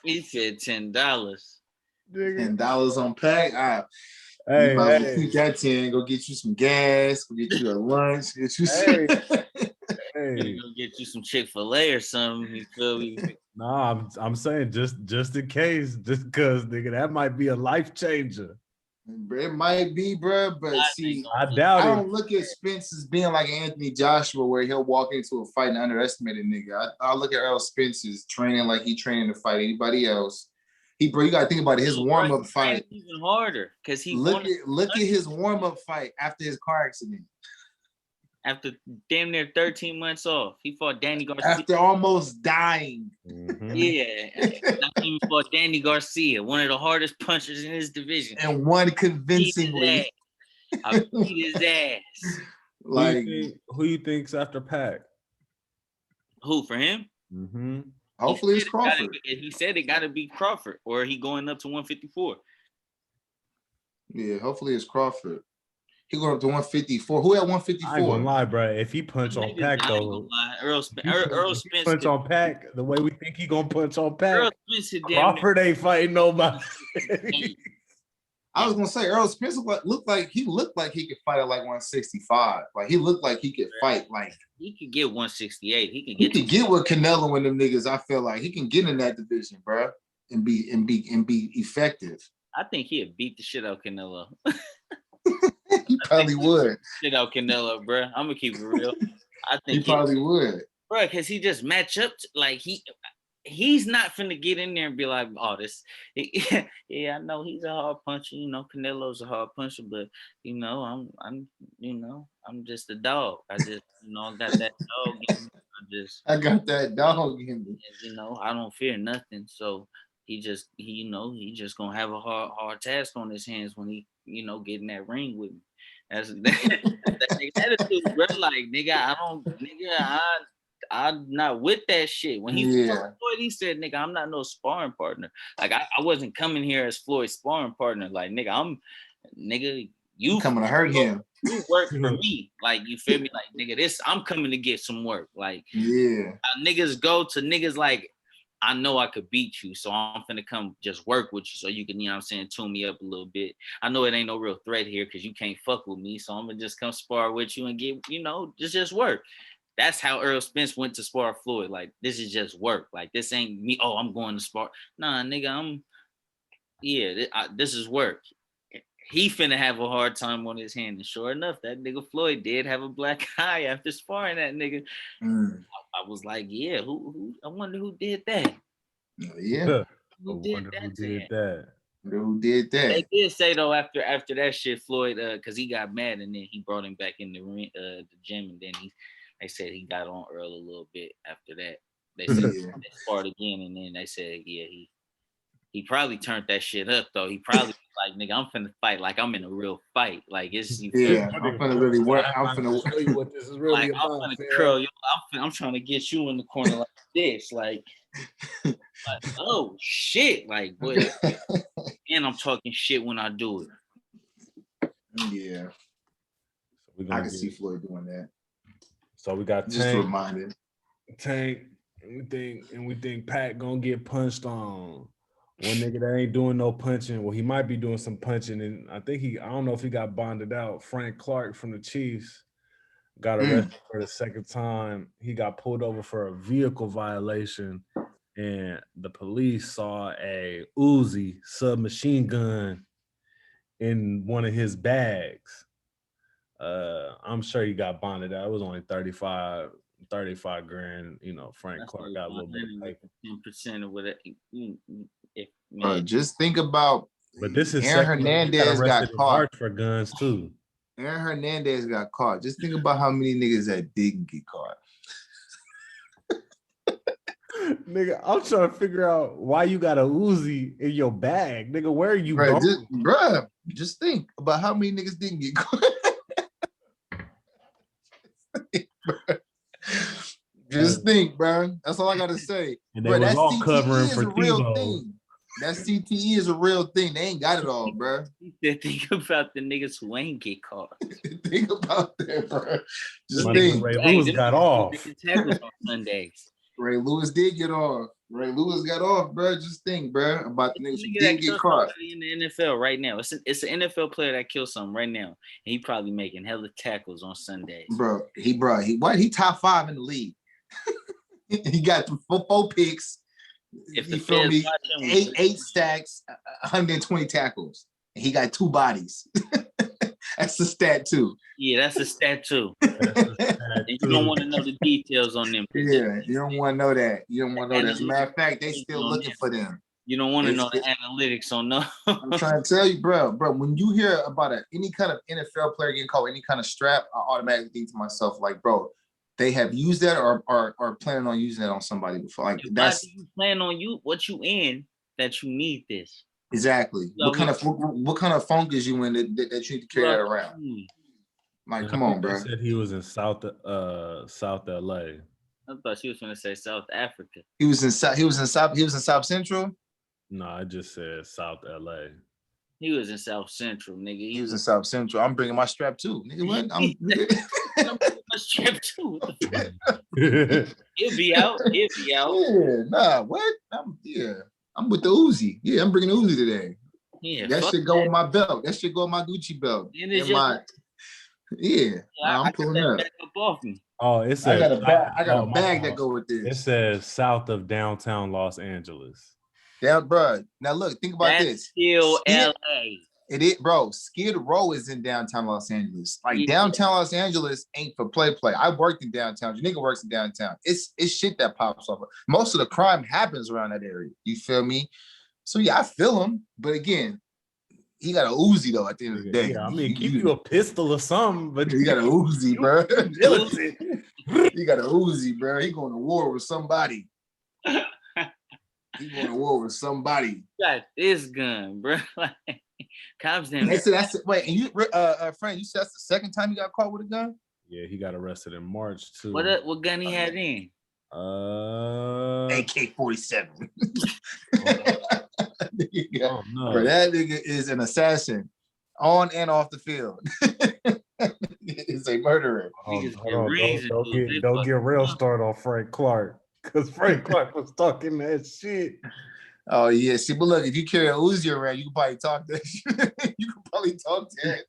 He said $10. $10 on Pac. Hey, keep that 10. Go get you some gas. Go get you a lunch. Get you hey. Go get you some Chick-fil-A or something. You feel me? Nah, I'm saying just in case, just because nigga, that might be a life changer. It might be, bro, but see, I doubt it. I don't look at Spence as being like Anthony Joshua, where he'll walk into a fight and underestimate a nigga. I look at Errol Spence as training like he training to fight anybody else. You gotta think about it, his warm-up fight. Even harder because he look at his warm-up fight after his car accident. After damn near 13 months off, he fought Danny Garcia. After almost dying. Mm-hmm. Yeah. He fought Danny Garcia, one of the hardest punchers in his division. And won convincingly. I beat his ass. Like, who you think's after Pac? Who, for him? Mm-hmm. Hopefully it's Crawford. He said it got to be Crawford, or he going up to 154. Yeah, hopefully it's Crawford. He going up to 154. Who at 154? I ain't gonna lie, bro. If he punch on Pac, though, Earl Spence punch on Pac the way we think he gonna punch on Pac. Earl Spence Crawford ain't fighting nobody. I was gonna say Earl Spence looked like he could fight at like 165. Like he looked like he could fight like he could get 168. He could get with Canelo and them niggas. I feel like he can get in that division, bro, and be effective. I think he'd beat the shit out of Canelo. He probably would. Shit out Canelo, bro. I'm gonna keep it real. I think he probably would, bro, because he just match up like he's not finna get in there and be like, oh, this, yeah, I know he's a hard puncher. You know, Canelo's a hard puncher, but you know, I'm just a dog. I just, I got that dog in me. I got that dog in me. You know, I don't fear nothing. So he just gonna have a hard task on his hands when he, get in that ring with me. That's attitude, bro. Like, nigga, I'm not with that shit. When he fought Floyd, he said, nigga, I'm not no sparring partner. Like, I wasn't coming here as Floyd's sparring partner. Like, nigga, you coming to hurt him. You work for me. Like, you feel me? Like, nigga, I'm coming to get some work. Like, niggas go to niggas like, I know I could beat you, so I'm finna come just work with you so you can, tune me up a little bit. I know it ain't no real threat here because you can't fuck with me, so I'm gonna just come spar with you and get, just work. That's how Earl Spence went to spar Floyd. Like, this is just work. Like, this ain't me. Oh, I'm going to spar. Nah, nigga, this is work. He finna have a hard time on his hand. And sure enough, that nigga Floyd did have a black eye after sparring that nigga. I was like, yeah, who? I wonder who did that. Yeah. Who did that? Who did that? They did say though after that shit, Floyd, because he got mad and then he brought him back in the ring, the gym, and then they said he got on Earl a little bit after that. They said they sparred again, and then they said, yeah, he probably turned that shit up though. He probably like, nigga, I'm finna fight like I'm in a real fight. Like it's I'm finna really work. I'm finna show you what this is really like, about. I'm finna curl you. I'm trying to get you in the corner like this. Like oh shit. Like boy. And I'm talking shit when I do it. Yeah. So I can see Floyd doing that. So we got just reminded. Tank, and we think Pat gonna get punched on. One nigga that ain't doing no punching. Well, he might be doing some punching, and I don't know if he got bonded out. Frank Clark from the Chiefs got arrested for the second time. He got pulled over for a vehicle violation, and the police saw a Uzi submachine gun in one of his bags. I'm sure he got bonded out. It was only 35 grand. Frank Clark got a little bit of paper. 10% of what it. Just think about But this is Aaron second. Hernandez got in caught. March for guns too. Aaron Hernandez got caught. Just think about how many niggas that didn't get caught. Nigga, I'm trying to figure out why you got a Uzi in your bag. Nigga, where are you going? Just think about how many niggas didn't get caught. Just think, bro. That's all I gotta say. And they bro, was that all CTE covering is for a real Tebow. thing. That CTE is a real thing. They ain't got it all, bro. He said, think about the niggas who ain't get caught. Think about that, bro. Just My think. nigga Ray Lewis got off. Tackles on Sundays. Ray Lewis did get off. Ray Lewis got off, bro. Just think, bro, about the niggas who Nigga didn't that get killed caught. somebody in the NFL right now. It's an NFL player that killed something right now, and he probably making hella tackles on Sundays. Bro, he top 5 in the league. He got 4 picks. If You the feel me? Feds Eight stacks, 120 tackles. And he got 2 bodies. That's the stat too. Yeah, that's a stat too. That's And you don't want to know the details on them. Yeah, you don't want to know that. You don't want to know that. As a matter of fact, they still looking for them. You don't want to know the analytics on no. I'm trying to tell you, bro. When you hear about any kind of NFL player getting caught, any kind of strap, I automatically think to myself, like, bro, they have used that or planning on using that on somebody before. Like, that's you plan on what you in that you need this. exactly. So what kind of funk is you in that you need to carry that around? Like, come on, bro. They said he was in South LA. I thought she was going to say South Africa. He was in South Central. No, I just said South LA. He was in South Central, nigga. He was in South Central. I'm bringing my strap too, nigga. What? I'm bringing my strap too. What the fuck? He'll be out. Yeah, nah. What? I'm with the Uzi. Yeah, I'm bringing the Uzi today. Yeah, that should go on my belt. That should go on my Gucci belt. I'm pulling up. Off me. Oh, it says I got a bag that go with this. It says south of downtown Los Angeles. Yeah, bro. Now look, think about this. Still LA. It is, bro. Skid Row is in downtown Los Angeles. Like downtown Los Angeles ain't for play. I worked in downtown. Your nigga works in downtown. It's shit that pops off. Most of the crime happens around that area. You feel me? So yeah, I feel him. But again, he got a Uzi though. At the end of the day, yeah, I mean, keep you a pistol or something, but he got a Uzi, bro. He got a Uzi, bro. He going to war with somebody. He going to war with somebody. Got this gun, bro. Cops didn't. That's it. Wait, and you, friend, you said that's the second time you got caught with a gun? Yeah, he got arrested in March too. What gun he had in? AK-47. Oh, no. Bro, that nigga is an assassin on and off the field. He's a murderer. Don't get real started on Frank Clark, because Frank Clark was talking that shit. Oh yeah, see, but look, if you carry a Uzi around, you can probably talk that. You can probably talk that,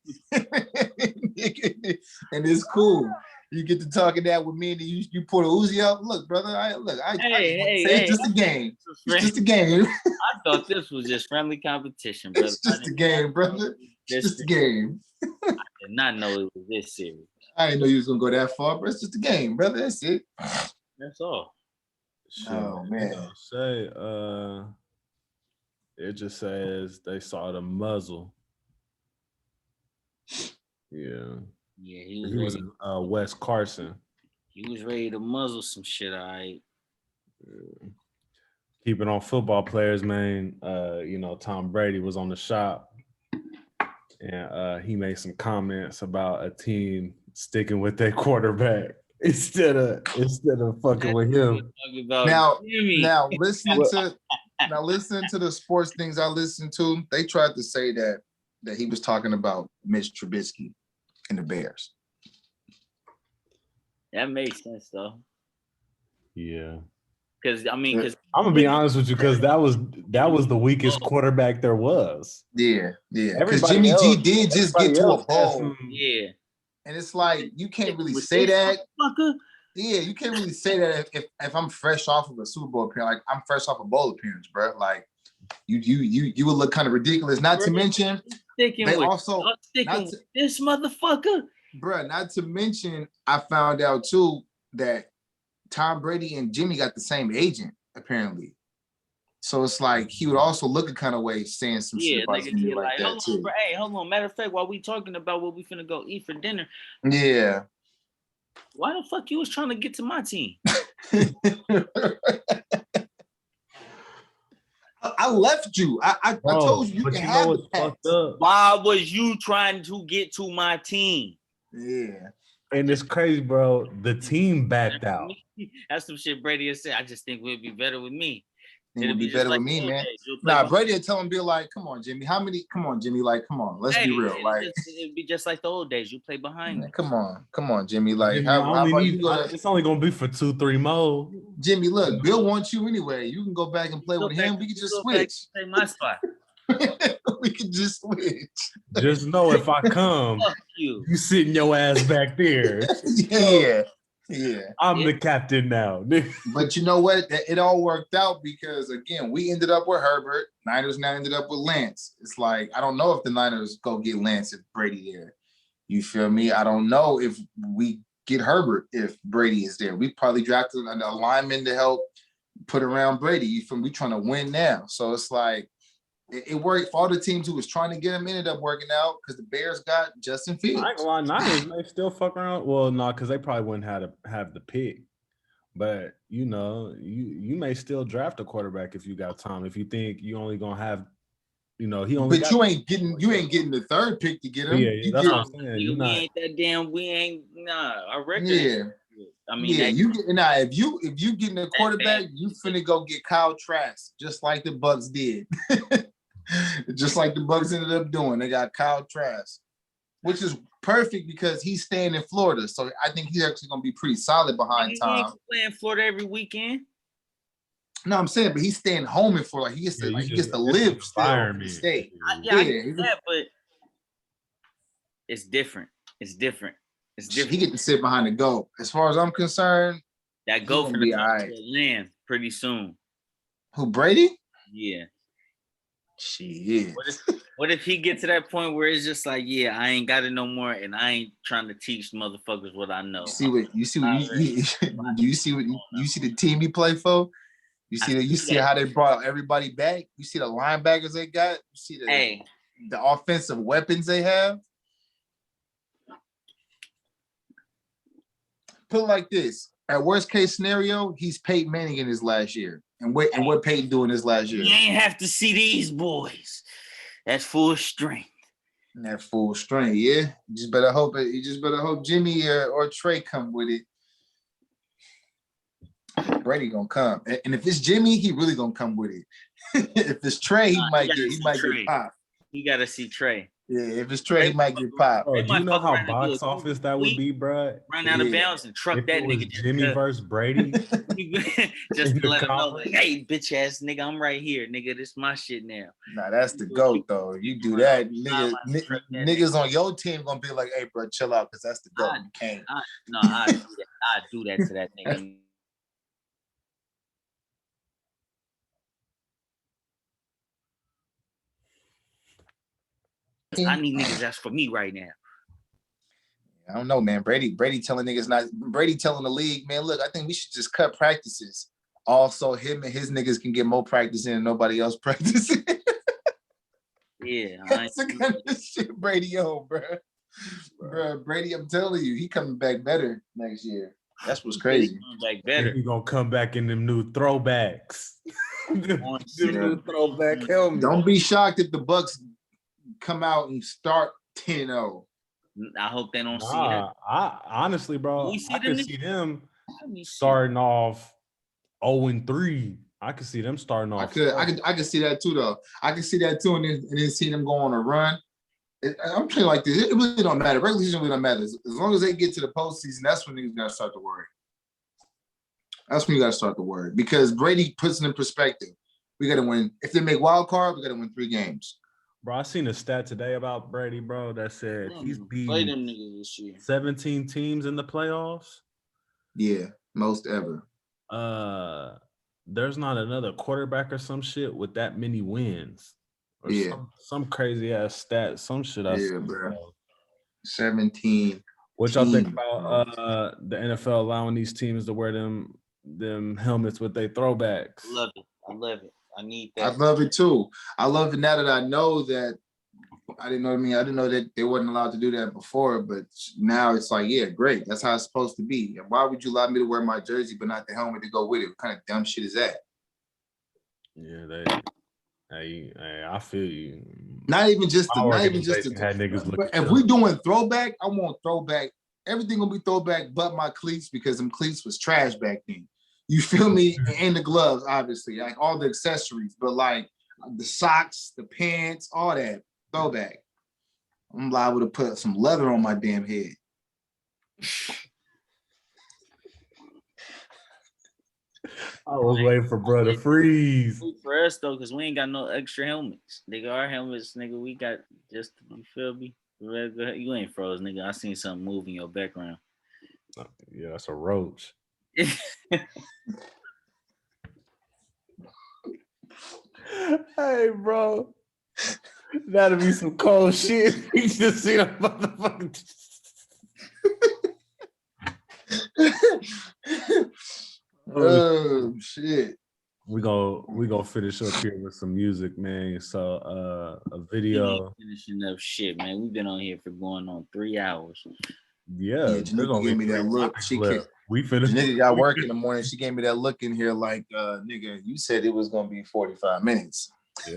and it's cool. You get to talking that with me, and you pull the Uzi out. Look, brother, it's just a game. It's just a game. I thought this was just friendly competition, brother. It's just a game, brother. It's just a game. I did not know it was this serious. I didn't know you was gonna go that far, but it's just a game, brother. That's it. That's all. Oh man. It just says they saw the muzzle. Yeah. Yeah, he was in West Carson. He was ready to muzzle some shit, all right. Keeping on football players, man. Tom Brady was on the shop, and he made some comments about a team sticking with their quarterback instead of fucking with him. Now listening to the sports things I listened to, they tried to say that he was talking about Mitch Trubisky and the Bears. That makes sense though. Yeah. Because I'm gonna be honest with you, because that was the weakest quarterback there was. Yeah. Because Jimmy G did just get to a bowl. Yeah. And it's like you can't really say that. Yeah, you can't really say that if I'm fresh off of a Super Bowl appearance. Like I'm fresh off a bowl appearance, bro. Like you would look kind of ridiculous. Not to mention this motherfucker. Bro, not to mention I found out too that Tom Brady and Jimmy got the same agent, apparently. So it's like he would also look a kind of way saying some shit about niggas Jimmy get like that hold on, too. bro. Hey, hold on. Matter of fact, while we talking about what we finna go eat for dinner, Yeah. why the fuck you was trying to get to my team? I left you. I told you but can you know have what's the Pats. fucked up? Why was you trying to get to my team? Yeah. And it's crazy, bro. The team backed out. That's some shit Brady has said. I just think we'd be better with me. It would be just better like with me, the old man. days. You'll play Nah, behind- Brady would tell him, be like, come on, Jimmy. Come on, Jimmy. Like, come on. Let's be real. Like, it'd be just like the old days. You play behind me. come on, Jimmy. Like, Jimmy, how about you go to it's only gonna be for 2-3 more. Jimmy? Look, Bill wants you anyway. You can go back and play with him. We can just switch. Take my spot. We can just switch. Just know if I come, Fuck you. you sitting your ass back there. Yeah. I'm the captain now. But you know what? It all worked out because again, we ended up with Herbert. Niners now ended up with Lance. It's like I don't know if the Niners go get Lance if Brady there. You feel me? I don't know if we get Herbert if Brady is there. We probably drafted an lineman to help put around Brady. You feel me? We trying to win now. So it's like it worked for all the teams who was trying to get him. Ended up working out because the Bears got Justin Fields. I ain't gonna lie, Niners may still fuck around. Well, no, because they probably wouldn't have the pick. But you know, you may still draft a quarterback if you got time. If you think you only gonna have, he only. But you ain't getting the third pick to get him. Yeah, that's what I'm saying. We ain't that damn. We ain't our record. Yeah. I mean, if you getting a quarterback, you finna go get Kyle Trask, just like the Bucks did. Just like the Bucks ended up doing. They got Kyle Trask, which is perfect because he's staying in Florida. So I think he's actually gonna be pretty solid behind Tom. He ain't playing Florida every weekend. No, I'm saying, but he's staying home in Florida. He gets to live still in the state. I get that, but it's different. It's different. He get to sit behind the goal. As far as I'm concerned, that goal gonna be all right. Land pretty soon. Who, Brady? Yeah. Shit. What if he get to that point where it's just like, yeah, I ain't got it no more, and I ain't trying to teach motherfuckers what I know. You see the team he play for? You see how they brought everybody back? You see the linebackers they got? You see the offensive weapons they have? Put it like this. At worst case scenario, he's Peyton Manning in his last year. And what Peyton doing his last year? You ain't have to see these boys. That's full strength. That full strength, yeah. You just better hope Jimmy or Trey come with it. Brady gonna come. And if it's Jimmy, he really gonna come with it. If it's Trey, he might get popped. You gotta see Trey. Yeah, if it's Trey, he might get popped. Bro, do you know how box office that would be, bro? Run out of bounds and truck that nigga. Jimmy versus Brady. Just to let him know, like, hey, bitch ass nigga, I'm right here, nigga. This my shit now. Nah, that's the GOAT though. You do that, niggas on your team gonna be like, hey, bro, chill out, because that's the GOAT. You can't. I do that to that nigga. I need niggas that's for me right now. I don't know, man. Brady telling the league, man, look, I think we should just cut practices. Also, him and his niggas can get more practice in and nobody else practicing. Yeah. That's the kind of shit Brady on, bro. Brady, I'm telling you, he coming back better next year. That's what's crazy. He gonna come back in them new throwbacks. New throwback helmet. Don't be shocked if the Bucks come out and start 10-0. I hope they don't see that. I honestly, bro, I could see them starting off 0-3. I could see them starting off. I could see that too, though. I could see that too, and then see them go on a run. I'm saying like this. It really don't matter. Regular season really don't matter. As long as they get to the postseason, that's when niggas gotta start to worry. That's when you gotta start to worry, because Brady puts it in perspective. We gotta win. If they make wild card, we gotta win 3 games. Bro, I seen a stat today about Brady, bro, that said he's beat 17 teams in the playoffs. Yeah, most ever. There's not another quarterback or some shit with that many wins. Or some crazy ass stat, some shit I saw. Bro. 17. What y'all think about the NFL allowing these teams to wear them helmets with their throwbacks? I love it. I need I that. love it too. I love it now that I know that. I didn't know what I mean. I didn't know that they weren't allowed to do that before, but now it's like, yeah, great. That's how it's supposed to be. And why would you allow me to wear my jersey but not the helmet to go with it? What kind of dumb shit is that? Yeah, I feel you. Not even just My not even just organization had niggas looking but if we doing throwback, I want throwback. Everything gonna be throwback but my cleats, because them cleats was trash back then. You feel me? And the gloves, obviously, like all the accessories, but like the socks, the pants, all that throwback. I'm liable to put some leather on my damn head. I was waiting for bro to freeze. For us though, because we ain't got no extra helmets. Nigga, our helmets, nigga, we got just, you feel me? You ain't froze, nigga. I seen something move in your background. Yeah, that's a roach. Hey, bro. That'll be some cold shit. You just see a motherfucking. Oh shit. We gonna finish up here with some music, man. So a video. Finishing up shit, man. We've been on here for going on 3 hours. Yeah, Janika gave me that look. We finished. Janika got work in the morning. She gave me that look in here like, nigga, you said it was gonna be 45 minutes. Yeah.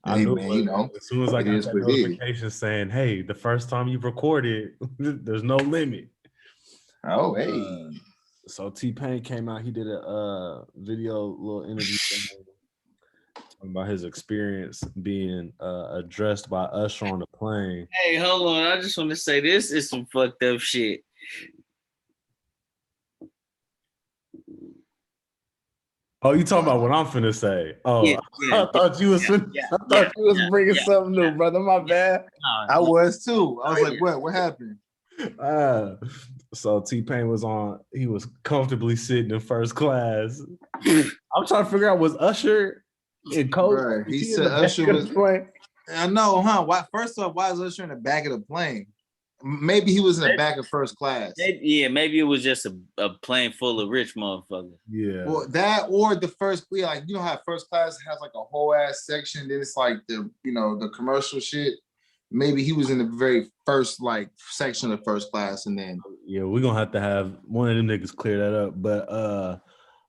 Hey, I knew, man, you know, as soon as I got is that what it is. notification saying, "Hey, the first time you recorded, there's no limit." Oh, hey. So T-Pain came out. He did a video, little interview talking about his experience being addressed by Usher on the plane. Hey, hold on. I just want to say this is some fucked up shit. Oh, you talking about what I'm finna say? Oh, Yeah, I thought you was bringing something new, brother. My bad. I was too. I was like, what happened? So T-Pain was on. He was comfortably sitting in first class. I'm trying to figure out, was Usher in coach? Right. He said Usher was. I know, huh? Why? First off, why is Usher in the back of the plane? Maybe he was in the back of first class. Maybe it was just a plane full of rich motherfuckers. Yeah. Well, that or the first, like, you know how first class has like a whole ass section, then it's like the commercial shit. Maybe he was in the very first like section of first class, and then we're gonna have to have one of them niggas clear that up. But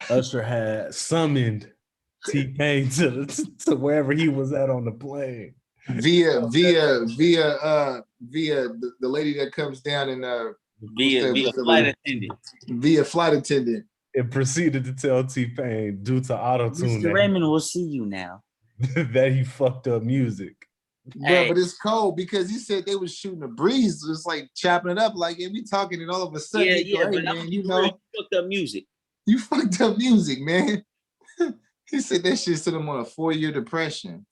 Usher had summoned T-Pain to wherever he was at on the plane. Via the lady that comes down and via flight attendant. Via flight attendant. It proceeded to tell T-Pain, due to auto-tune, Mr. Raymond will see you now. that he fucked up music. Bro, but it's cold because he said they was shooting a breeze, just like chopping it up, like, we talking, and all of a sudden, but man, you fucked up music. You fucked up music, man. He said that shit sent him on a 4-year depression.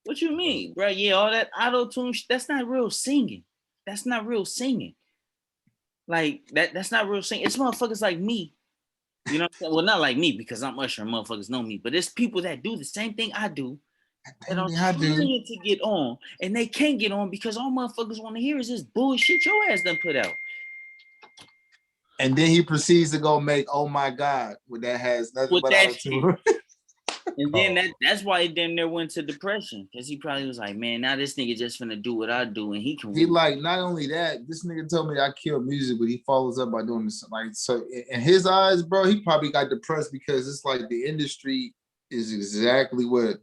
What you mean, bro? Yeah, all that auto-tune, that's not real singing. That's not real singing. Like, that's not real singing. It's motherfuckers like me. You know what I'm saying? Well, not like me, because I'm Usher and motherfuckers know me, but it's people that do the same thing I do. And I'm trying to get on, and they can't get on because all motherfuckers want to hear is this bullshit your ass done put out. And then he proceeds to go make "Oh My God," what that has nothing but auto-tune. And then that's why he damn near went to depression, because he probably was like, man, now this nigga just finna do what I do, and he can. He like, not only that, this nigga told me I killed music, but he follows up by doing this. Like, so in his eyes, bro, he probably got depressed because it's like the industry is exactly what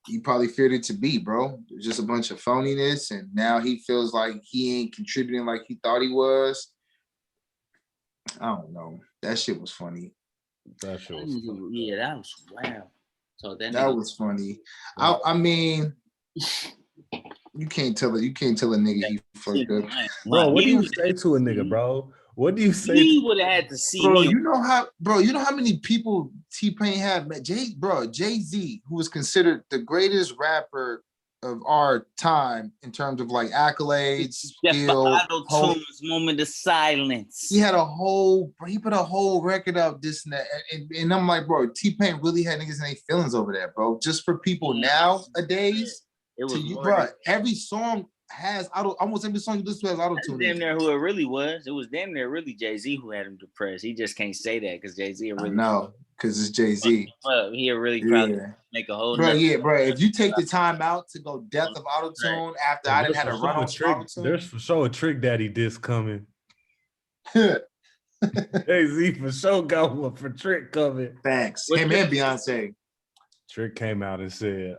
he probably feared it to be, bro. It's just a bunch of phoniness, and now he feels like he ain't contributing like he thought he was. I don't know. That shit was funny. That shit was funny. Yeah, that was wow. So that was funny. I mean, you can't tell a nigga he fucked up. Bro, what do you say to a nigga, bro? What do you say? He would have had to see bro, me. You know how many people T-Pain had met? Jay-Z, who was considered the greatest rapper of our time in terms of like accolades, skill, moment of silence. He put a whole record out, this and that. And I'm like, bro, T-Pain really had niggas in their feelings over that, bro. Just for people nowadays, bro, every song has almost every song you listen to has auto-tune. Damn near who it really was. It was damn near really Jay-Z who had him depressed. He just can't say that because Jay-Z really. No, because it's Jay-Z. He'll really probably Yeah. make a whole Bro, nother- yeah, bro. If you take the time out to go depth of auto-tune after I didn't have to run on auto-tune. There's for sure a Trick Daddy disc coming. Jay-Z for sure got one for Trick coming. Thanks. Him and Beyonce. Trick came out and said,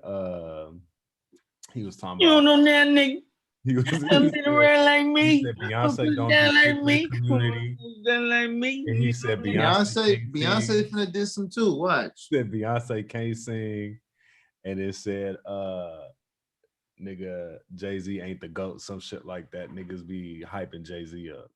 he was talking You don't about know that nigga. he I'm been around like me. he said Beyonce don't do like shit for me. the community. Done like me. And he said Beyonce Beyonce finna do some too. Watch. said Beyonce can't sing. And it said nigga Jay-Z ain't the GOAT, some shit like that. Niggas be hyping Jay-Z up.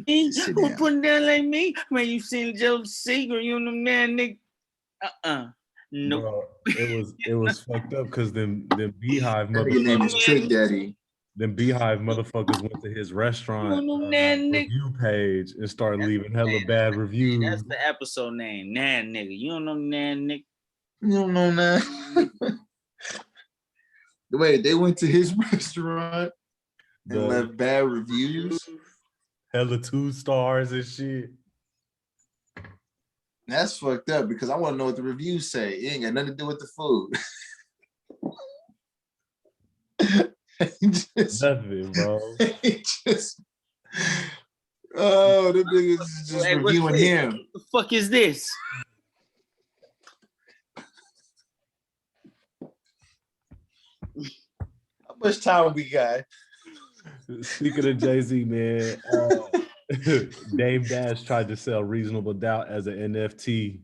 Sit Who down. put down like me? Man, you seen Joe Secret? You know that nigga? Nope. Bro, it was fucked up because them Beehive That nigga name is motherfuckers, Trick Daddy. them Beehive motherfuckers went to his restaurant You know that nigga? review page and started leaving hella bad reviews. That's the episode name. Nan nigga. You don't know Nan nigga. You don't know that. Wait, they went to his restaurant and The left bad reviews. hella 2 stars and shit. That's fucked up because I want to know what the reviews say. It ain't got nothing to do with the food. Nothing, bro. Oh, the niggas is just Hey, what's reviewing this? him. What the fuck is this? How much time we got? Speaking of Jay-Z, man, Dame Dash tried to sell Reasonable Doubt as an NFT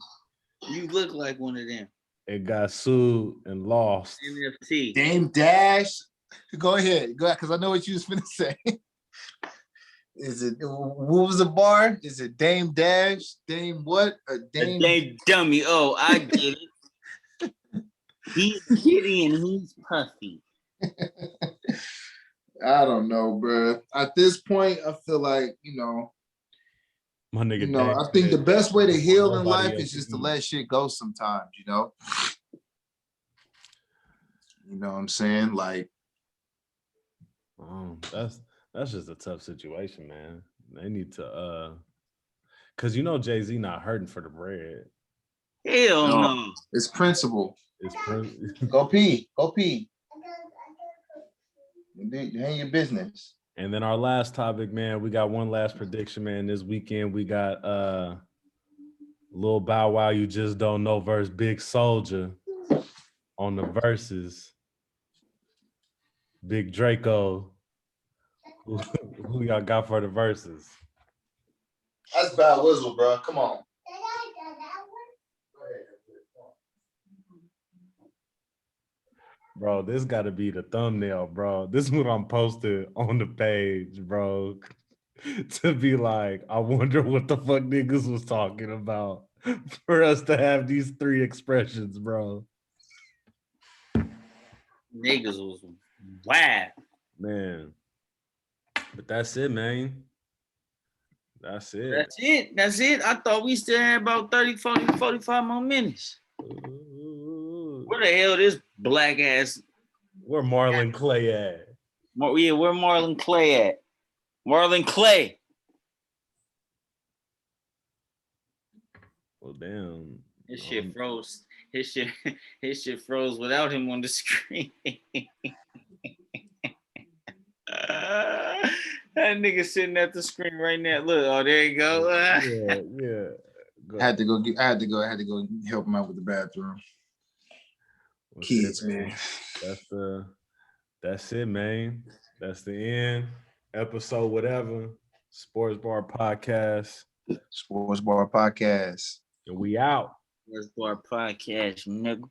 You look like one of them. and got sued and lost. NFT. Dame Dash. Go ahead, because I know what you was finna say. Is it what was the bar? Is it Dame Dash? Dame what? A Dame. Dame dummy. Oh, I get it. He's giddy and he's puffy. I don't know, bro. At this point, I feel like My nigga, I think the best way to heal in life is just to let shit go sometimes, You know what I'm saying? Like, that's just a tough situation, man. They need to cause Jay-Z not hurting for the bread. Hell no. it's principle. It's Go pee. Go pee. Handle your business. And then our last topic, man, we got one last prediction, man. This weekend we got Lil Bow Wow, You Just Don't Know versus Big Soldier on the verses. Big Draco. Who y'all got for the verses? That's Bad Whistle, bro. Come on. Bro, this got to be the thumbnail, bro. This is what I'm posted on the page, bro. To be like, I wonder what the fuck niggas was talking about for us to have these 3 expressions, bro. Niggas was whack. Man. But that's it, man. That's it. That's it. I thought we still had about 30, 40, 45 more minutes. Where the hell this black ass? Where Marlon Clay at? Yeah, where Marlon Clay at? Marlon Clay. Well, damn. His shit froze. His shit froze without him on the screen. That nigga sitting at the screen right now. Look, oh, there you go. Yeah. I had to go help him out with the bathroom. Well, Kids, shit, man. That's it, man. That's the end. Episode whatever. Sports Bar Podcast. Sports Bar Podcast. And we out. Sports Bar Podcast, nigga.